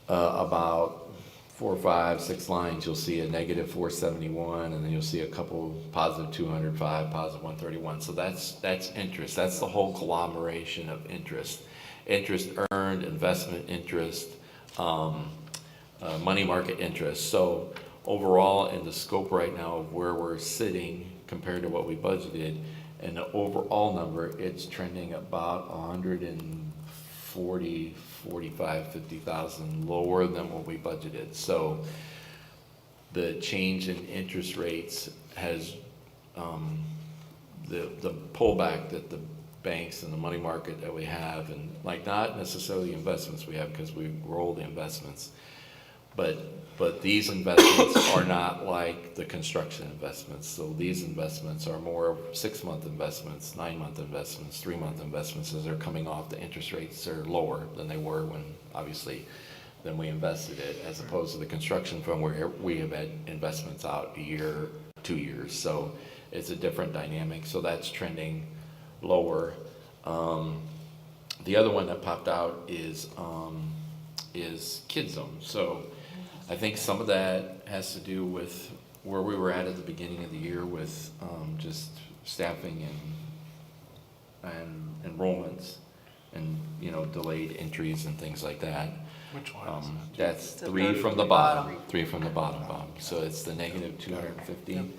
about 4, 5, 6 lines, you'll see a negative 471, and then you'll see a couple positive 205, positive 131. So that's interest. That's the whole conglomeration of interest. Interest earned, investment interest, money market interest. So overall, in the scope right now of where we're sitting compared to what we budgeted, and the overall number, it's trending about 140, 45, 50,000 lower than what we budgeted. So the change in interest rates has the pullback that the banks and the money market that we have, and like not necessarily investments we have because we roll the investments, but these investments are not like the construction investments. So these investments are more 6-month investments, 9-month investments, 3-month investments. As they're coming off, the interest rates are lower than they were when then we invested it, as opposed to the construction fund where we have had investments out a year, 2 years. So it's a different dynamic. So that's trending lower. The other one that popped out is Kid Zone. So I think some of that has to do with where we were at the beginning of the year with just staffing and enrollments and, you know, delayed entries and things like that. Which one is that? That's The 3 third from the bottom. 3 from the bottom, Bob. So it's the negative 250.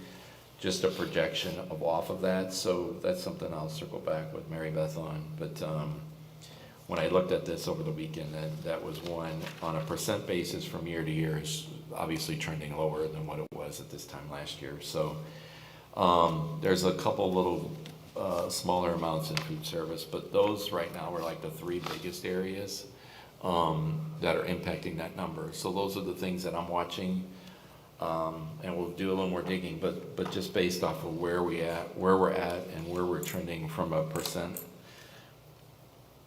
Just a projection of off of that. So that's something I'll circle back with Mary Beth on. But when I looked at this over the weekend, that was one on a percent basis from year to year is obviously trending lower than what it was at this time last year. So there's a couple little smaller amounts in food service, but those right now are like the 3 biggest areas that are impacting that number. So those are the things that I'm watching, and we'll do a little more digging. But just based off of where we're at, and where we're trending from a percent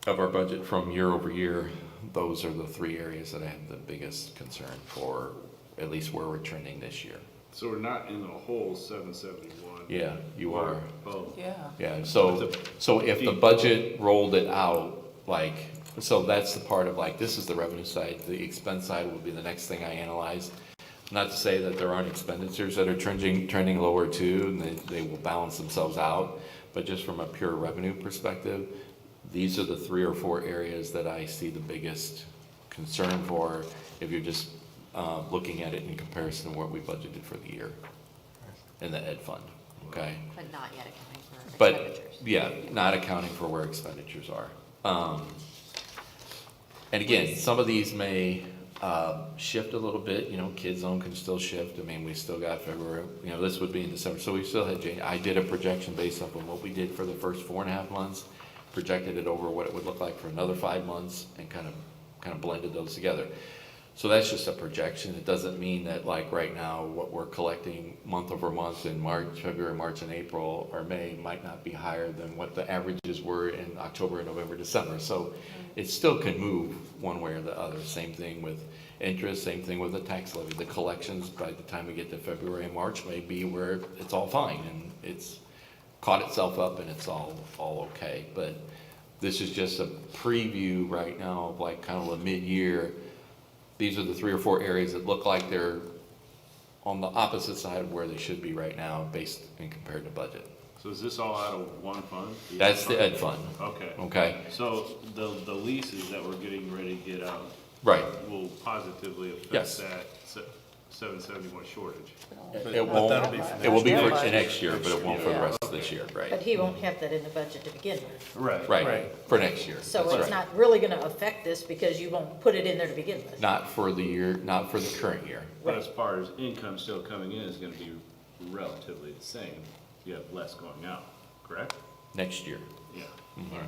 of our budget from year over year, those are the 3 areas that I have the biggest concern for, at least where we're trending this year. So we're not in the whole 771. Yeah, you are. Oh. Yeah. Yeah, so if the budget rolled it out, like, so that's the part of like, this is the revenue side, the expense side will be the next thing I analyze. Not to say that there aren't expenditures that are trending lower too, and they will balance themselves out, but just from a pure revenue perspective, these are the 3 or 4 areas that I see the biggest concern for if you're just looking at it in comparison to what we budgeted for the year in the ed fund, okay? But not yet accounting for But, expenditures. yeah, not accounting for where expenditures are. And again, some of these may shift a little bit, you know, Kid Zone can still shift. I mean, we still got February, you know, this would be in December, so we still had January. I did a projection based off of what we did for the first 4.5 months, projected it over what it would look like for another 5 months, and kind of blended those together. So that's just a projection. It doesn't mean that like right now, what we're collecting month over month in March, February, March and April or May might not be higher than what the averages were in October, November, December. So it still can move one way or the other. Same thing with interest, same thing with the tax levy. The collections by the time we get to February and March may be where it's all fine and it's caught itself up and it's all okay. But this is just a preview right now of like kind of a mid-year. These are the 3 or 4 areas that look like they're on the opposite side of where they should be right now based and compared to budget. So is this all out of one fund? That's the ed fund. Okay. Okay, So the leases that we're getting ready to get out right. will positively affect Yes. that 771 shortage. It But that'll won't, be for it will be next for year. next year, but it won't for the Yeah. rest of this year, But right? he won't have that in the budget to begin with. Right. Right, for next year. So That's it's right. not really gonna affect this because you won't put it in there to begin with. Not for the year, not for the current year. But as far as income still coming in is gonna be relatively the same. You have less going out, correct? Next year. Yeah. Mhm.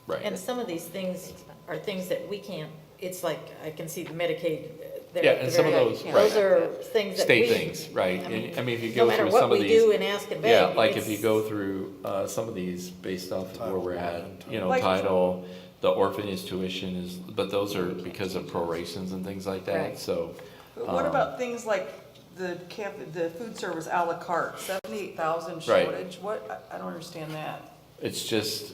Right. And some of these things are things that we can't, it's like, I can see the Medicaid. Yeah, and some of those, right. Those are things that we. State things, right? I mean, And, I mean, if you No go matter through what some of we these. do and ask and beg. Yeah, like if it's- you go through, some of these based off of where we're at, you know, Like- title, the orphanage tuition is, but those are because of prorations and things like that, Right. so. But what um, about things like the food service à la carte, 78,000 Right. shortage? What, I don't understand that. It's just,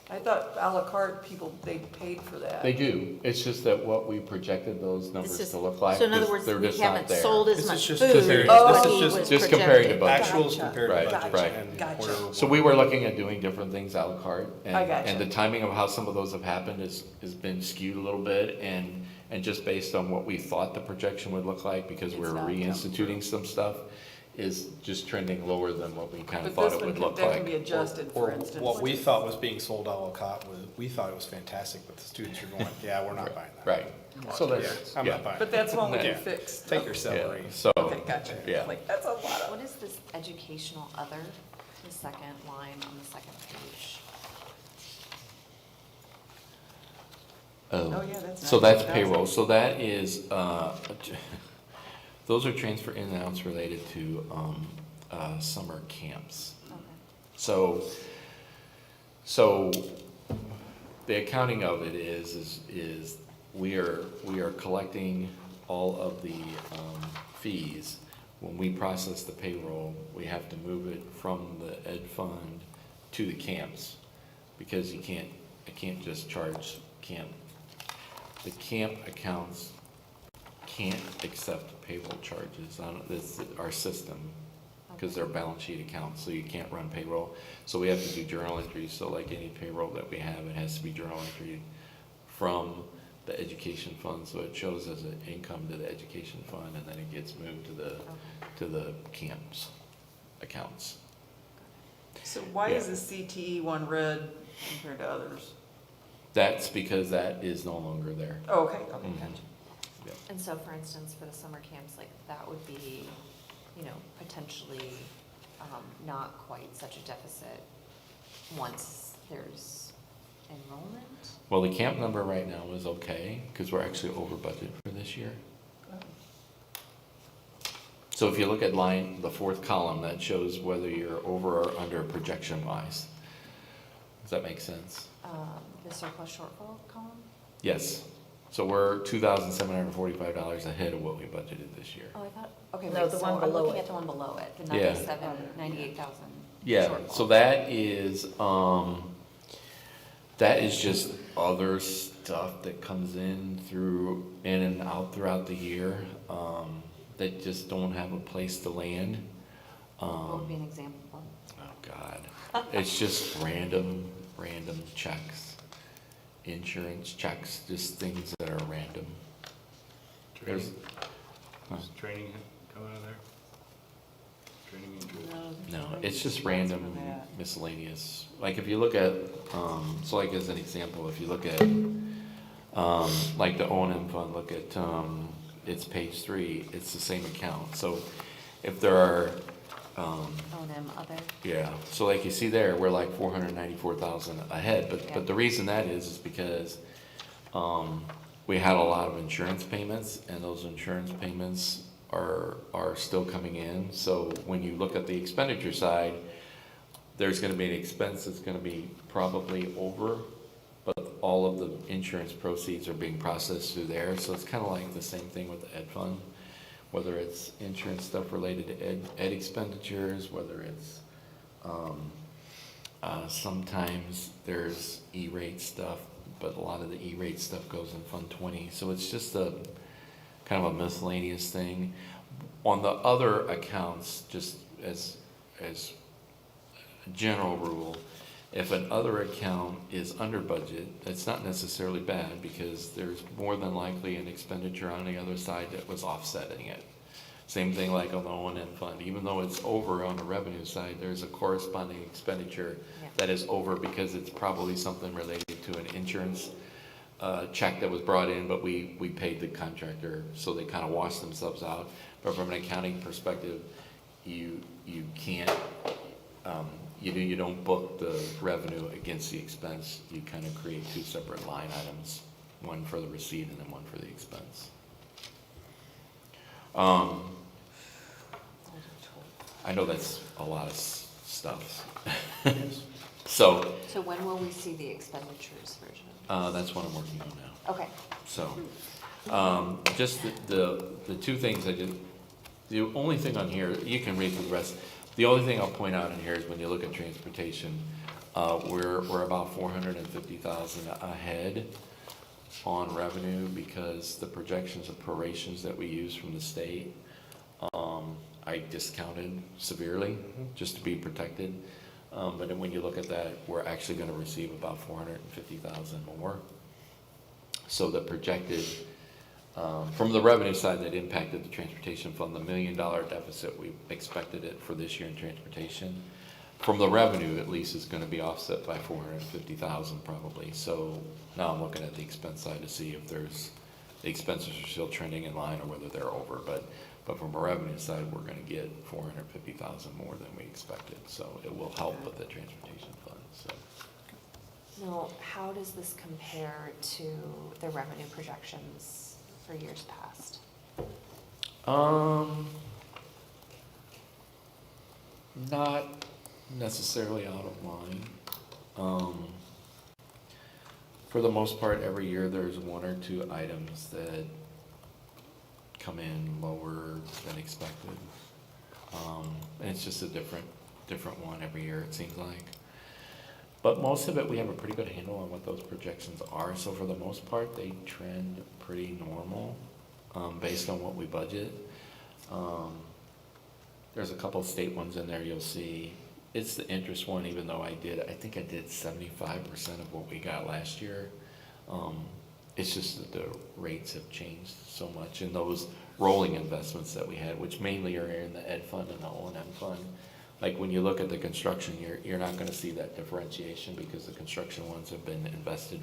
I thought à la carte people, they paid for that. they do, it's just that what we projected those This numbers is- to look like, So in other just- words, they're we just not haven't there. sold as This is much just food comparing- as this what is he just- was just comparing to projecting. budget. Actuals compared to Right, budget. right. and Gotcha. where- So we were looking at doing different things à la carte. And, I gotcha. and the timing of how some of those have happened has been skewed a little bit and just based on what we thought the projection would look like because we're It's not reinstituting some stuff is just trending lower than what we kind of But thought this it one would can, look that can be like. adjusted, Or for instance. what we thought was being sold à la carte was, we thought it was fantastic, but the students are going, yeah, we're not buying that. Right. So Yeah, that's, I'm yeah. not buying But that's one we Yeah. can fix. Take your celery. Yeah. So, Okay, gotcha. yeah. Like, that's a lot of. What is this educational other, the second line on the second page? Oh, yeah, that's So that's 19,000. payroll, so that is, those are transfer in and outs related to, summer camps. Okay. So the accounting of it is we are collecting all of the, fees. When we process the payroll, we have to move it from the ed fund to the camps. Because I can't just charge camp. The camp accounts can't accept payroll charges on this, our system, because they're balance sheet accounts, so you can't run payroll. So we have to do journal entries, so like any payroll that we have, it has to be journal entry from the education fund, so it shows as an income to the education fund, and then it gets moved to the camps accounts. So why is Yeah. the CTE one red compared to others? That's because that is no longer there. Oh, okay, okay, Mhm. gotcha. And so, for instance, for the summer camps, like, that would be, you know, potentially, not quite such a deficit once there's enrollment? Well, the camp number right now is okay, because we're actually over budget for this year. So if you look at the fourth column, that shows whether you're over or under projection wise. Does that make sense? The surplus shortfall column? Yes. So we're $2,745 ahead of what we budgeted this year. Oh, I thought, okay, No, wait, the so one I'm below looking it. at the one below it, the Yeah. 98,000 Yeah, shortfall. so that is just other stuff that comes in and out throughout the year, that just don't have a place to land. What would be an example? Oh, God. It's just random checks, insurance checks, just things that are random. There's, Does training come out of there? Training and no, it's just random miscellaneous. Like if you look at, so like as an example, if you look at, like the O&M fund, look at, it's page 3, it's the same account. So if there are, O&M other? yeah, so like you see there, we're like 494,000 ahead, but the reason that is because, we had a lot of insurance payments, and those insurance payments are still coming in. So when you look at the expenditure side, there's gonna be an expense that's gonna be probably over, but all of the insurance proceeds are being processed through there. So it's kind of like the same thing with the ed fund, whether it's insurance stuff related to ed expenditures, whether it's, sometimes there's E-rate stuff, but a lot of the E-rate stuff goes in Fund 20. So it's just a kind of a miscellaneous thing. On the other accounts, just as a general rule, if an other account is under budget, that's not necessarily bad, because there's more than likely an expenditure on the other side that was offsetting it. Same thing like on the O&M fund, even though it's over on the revenue side, there's a corresponding expenditure that is over because it's probably something related to an insurance check that was brought in, but we paid the contractor, so they kind of wash themselves out. But from an accounting perspective, you can't, you don't book the revenue against the expense. You kind of create two separate line items, one for the receipt and then one for the expense. I know that's a lot of stuff. So when will we see the expenditures version? that's what I'm working on now. Okay. So, just the two things I did, the only thing on here, you can read through the rest. The only thing I'll point out in here is when you look at transportation, we're about 450,000 ahead on revenue because the projections of prorations that we use from the state, I discounted severely just to be protected. But then when you look at that, we're actually going to receive about 450,000 more. So the projected, from the revenue side that impacted the transportation fund, the $1 million deficit, we expected it for this year in transportation. From the revenue, at least, is going to be offset by 450,000 probably. So now I'm looking at the expense side to see if the expenses are still trending in line or whether they're over. But from a revenue side, we're going to get 450,000 more than we expected. So it will help with the transportation fund. So. Now, how does this compare to the revenue projections for years past? Not necessarily out of line. For the most part, every year there's one or two items that come in lower than expected. And it's just a different one every year, it seems like. But most of it, we have a pretty good handle on what those projections are. So for the most part, they trend pretty normal based on what we budget. There's a couple of state ones in there you'll see. It's the interest one, even though I think I did 75% of what we got last year. It's just that the rates have changed so much in those rolling investments that we had, which mainly are in the ed fund and the O&M fund. Like when you look at the construction, you're not going to see that differentiation because the construction ones have been invested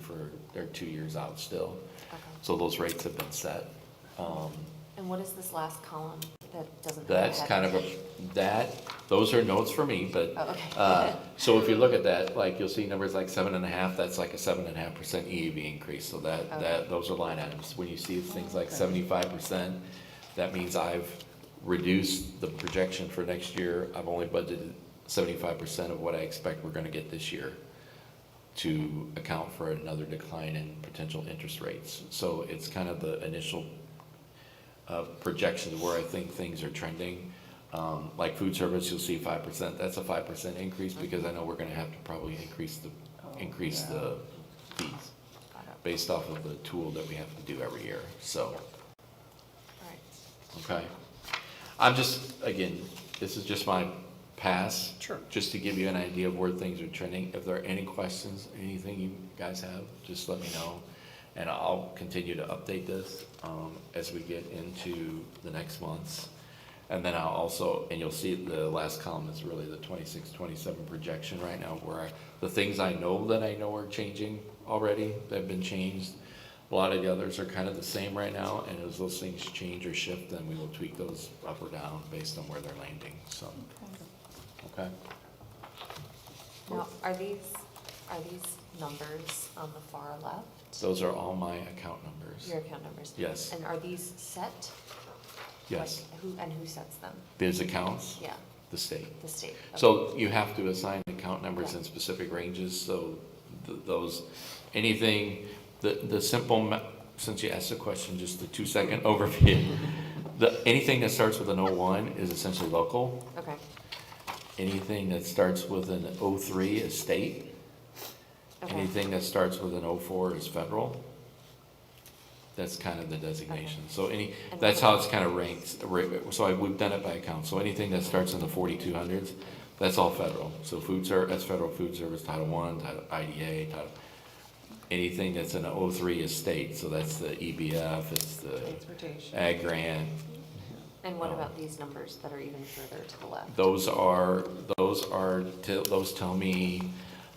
they're 2 years out still. Okay. So those rates have been set. And what is this last column that doesn't? That's kind of those are notes for me, but, oh, okay. So if you look at that, like you'll see numbers like 7.5, that's like a 7.5% EEV increase. So those are line items. When you see things like 75%, that means I've reduced the projection for next year. I've only budgeted 75% of what I expect we're gonna get this year to account for another decline in potential interest rates. So it's kind of the initial projections where I think things are trending. Like food service, you'll see 5%. That's a 5% increase because I know we're going to have to probably increase the fees based off of the tool that we have to do every year. So, okay. I'm just, again, this is just my pass. Sure. Just to give you an idea of where things are trending. If there are any questions, anything you guys have, just let me know. And I'll continue to update this as we get into the next months. And then I'll also, and you'll see the last column is really the 26, 27 projection right now, where the things I know are changing already, that have been changed. A lot of the others are kind of the same right now, and as those things change or shift, then we will tweak those up or down based on where they're landing. So, okay. Now, are these numbers on the far left? Those are all my account numbers. Your account numbers? Yes. And are these set? Yes. Like, who sets them? There's accounts, Yeah, the state. the state. Okay. So you have to assign account numbers Yeah. in specific ranges, so those, anything, the simple, since you asked the question, just the 2-second overview. Anything that starts with an 01 is essentially local. Okay, Anything that starts with an 03 is state. okay. Anything that starts with an 04 is federal. That's kind of the designation. So that's how it's kind of ranked. So we've done it by account. So anything that starts in the 4200s, that's all federal. So that's federal food service, Title I, Title IDA, anything that's in an 03 is state. So that's the EBF, it's the Transportation. ag grant. And what about these numbers that are even further to the left? Those tell me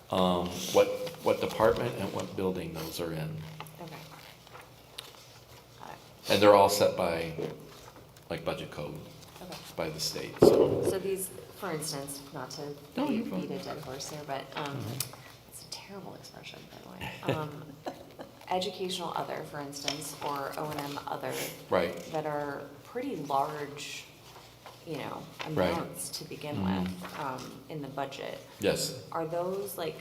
what department and what building those are in. Okay. Got it. And they're all set by, like, budget code, Okay. by the state, so. So these, for instance, not to No, you're beat fine. a dead horse here, but it's a terrible expression, by the way. Educational other, for instance, or O&M other. Right. That are pretty large, Right. amounts to begin Mhm. with, in the budget. Yes. Are those like,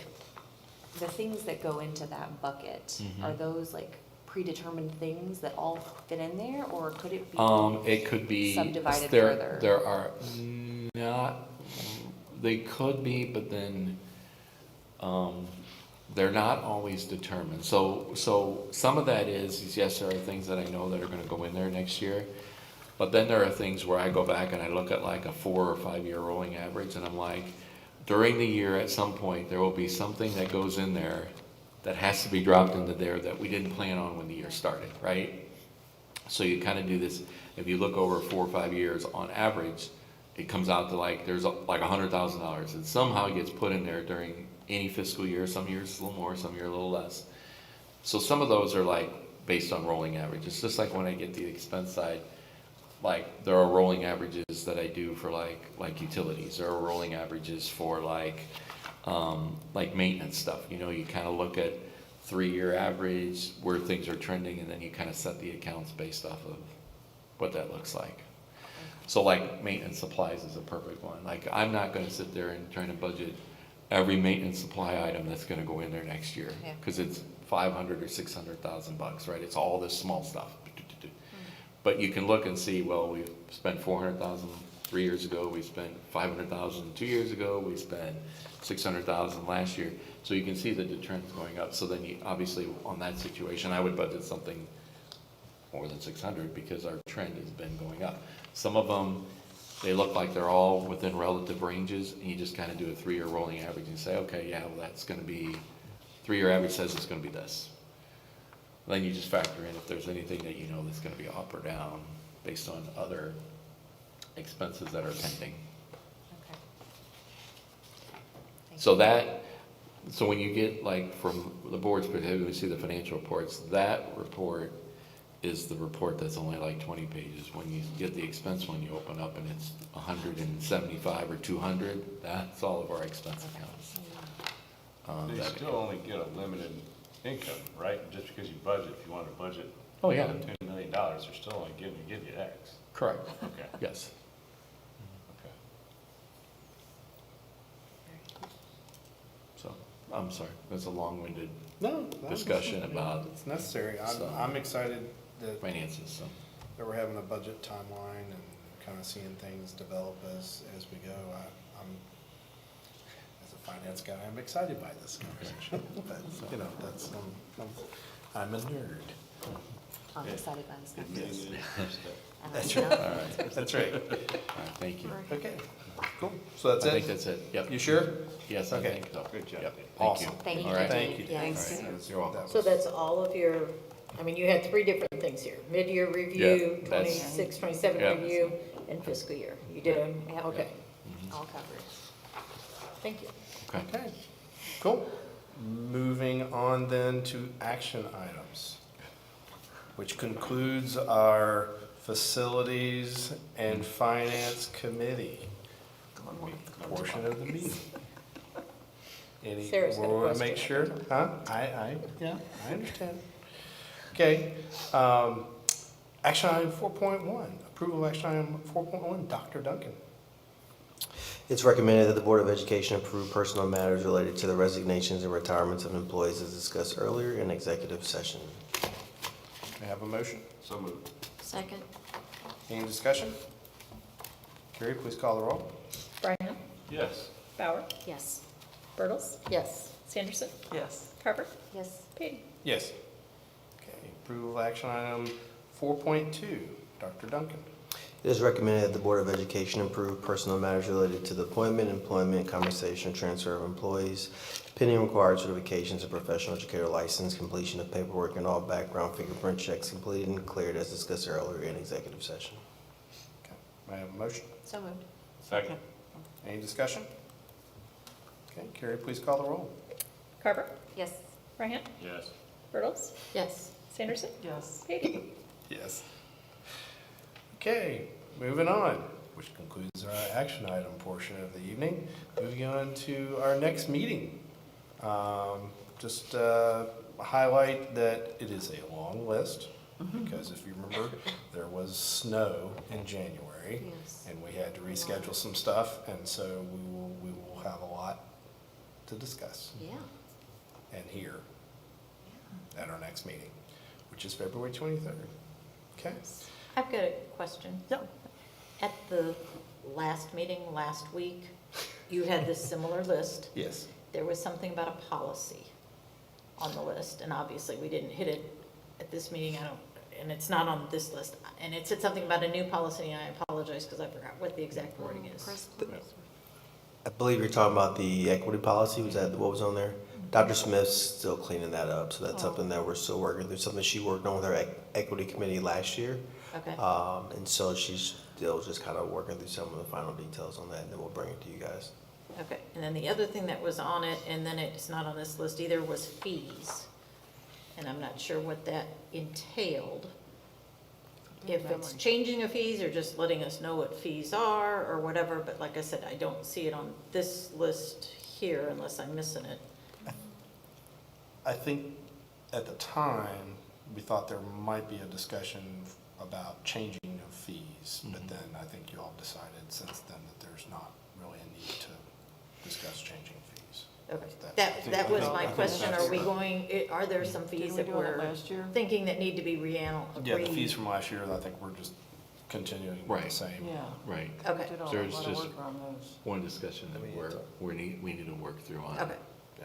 the things that go into that bucket, Mhm. are those like predetermined things that all fit in there, or could it be? It could be. Subdivided there- further. There are not, they could be, but then, they're not always determined. So some of that is yes, there are things that I know that are gonna go in there next year. But then there are things where I go back and I look at like a 4 or 5 year rolling average, and I'm like, during the year at some point, there will be something that goes in there that has to be dropped into there that we didn't plan on when the year started, right? So you kind of do this, if you look over 4 or 5 years on average, it comes out to like, there's like $100,000 and somehow gets put in there during any fiscal year. Some years it's a little more, some year a little less. So some of those are like based on rolling averages. Just like when I get to the expense side, like there are rolling averages that I do for like utilities. There are rolling averages for like maintenance stuff. You kind of look at 3-year average, where things are trending, and then you kind of set the accounts based off of what that looks like. So like maintenance supplies is a perfect one. Like I'm not gonna sit there and try to budget every maintenance supply item that's gonna go in there next year. Yeah. Cause it's $500,000 or $600,000, right? It's all this small stuff. But you can look and see, well, we spent $400,000 3 years ago, we spent $500,000 2 years ago, we spent $600,000 last year. So you can see that the trend's going up. So then you, obviously on that situation, I would budget something more than 600 because our trend has been going up. Some of them, they look like they're all within relative ranges, and you just kind of do a 3-year rolling average and say, okay, yeah, well, that's gonna be, 3-year average says it's gonna be this. Then you just factor in if there's anything that you know that's gonna be up or down based on other expenses that are pending. Okay. So when you get like from the board's perspective, we see the financial reports, that report is the report that's only like 20 pages. When you get the expense one, you open up and it's 175 or 200, that's all of our expense accounts. You still only get a limited income, right? Just because you budget, if you want to budget Oh, yeah. $2 million, they're still only give you X. Correct. Okay. Yes. Okay. So, I'm sorry, that's a long-winded No. discussion about It's necessary. So- I'm excited that finances, so. we're having a budget timeline and kind of seeing things develop as we go. I'm, as a finance guy, I'm excited by this conversation. But, that's, I'm a nerd. I'm excited by this conversation. And That's I right. know- All right. That's right. All right, thank you. Okay, cool. So that's I think it? that's it, yep. You sure? Yes, I Okay. think so. Good job. Yep, Dave. thank you. Awesome. Thank you. All right. Thank you. Yeah. Thanks. All right, you're welcome. So that's all of your, you had 3 different things here, mid-year review, Yeah, that's- 26, 27 Yeah. review, and fiscal year. You did them, Yep. okay, All covered. thank you. Okay. Okay, cool. Moving on then to action items, which concludes our Facilities and Finance Committee portion of the meeting. Sarah's got a we wanna question. make sure, huh? Yeah, I understand. Okay, action item 4.1, approval of action item 4.1, Dr. Duncan. It's recommended that the Board of Education approve personal matters related to the resignations and retirements of employees as discussed earlier in executive session. May I have a motion? So moved. Second? Any discussion? Carrie, please call the roll. Brian, Yes. Bauer, Yes. Bertles, Yes. Sanderson, Yes. Carver, Yes. Payton. Yes. Okay, approval of action item 4.2, Dr. Duncan. It is recommended that the Board of Education approve personal matters related to the appointment, employment, compensation, transfer of employees, pending required certifications of professional educator license, completion of paperwork, and all background fingerprint checks completed and cleared as discussed earlier in executive session. Okay, may I have a motion? So moved. Second. Any discussion? Okay, Carrie, please call the roll. Carver, Yes. Brian, Yes. Bertles, Yes. Sanderson, Yes. Payton. Yes. Okay, moving on, which concludes our action item portion of the evening. Moving on to our next meeting. Just highlight that it is a long list, because if you remember, there was snow in January. Yes. And we had to reschedule some stuff, and so we will have a lot to discuss Yeah. and hear at our next meeting, which is February 23rd. Okay? I've got a question. Yep. At the last meeting last week, you had this similar list. Yes. There was something about a policy on the list, and obviously we didn't hit it at this meeting, and it's not on this list. And it said something about a new policy, and I apologize because I forgot what the exact wording is. Press pause. I believe you're talking about the equity policy. Was that what was on there? Dr. Smith's still cleaning that up, so that's something that we're still working through. Something she worked on with her equity committee last year. Okay. And so she's still just kind of working through some of the final details on that, and then we'll bring it to you guys. Okay, and then the other thing that was on it, and then it's not on this list either, was fees. And I'm not sure what that entailed. If it's changing of fees or just letting us know what fees are or whatever, but like I said, I don't see it on this list here unless I'm missing it. I think at the time, we thought there might be a discussion about changing of fees, but then I think you all decided since then that there's not really a need to discuss changing fees. Okay, That's- that was I my think question, that's are we the- going, are there some fees that Didn't we do it we're last year? thinking that need to be Yeah, the fees from last year, I think we're just continuing with the Right. same. Yeah. Right. Okay, Did a There's lot of just work on those. one discussion that we need to work through on. okay,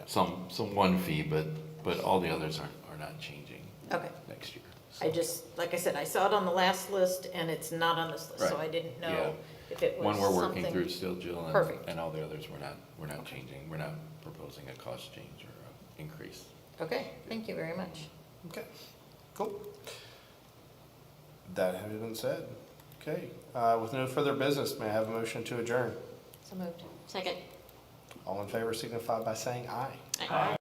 Some one fee, but all the others are not changing okay. next year. I just, like I said, I saw it on the last list and it's not on this list, so Right. I didn't Yeah. know if it was One we're working something- through still, Jill, Perfect. and all the others we're not changing. We're not proposing a cost change or a increase. Okay, thank you very much. Okay, cool. That having been said, okay, with no further business, may I have a motion to adjourn? So moved. Second. All in favor signify by saying aye. Aye.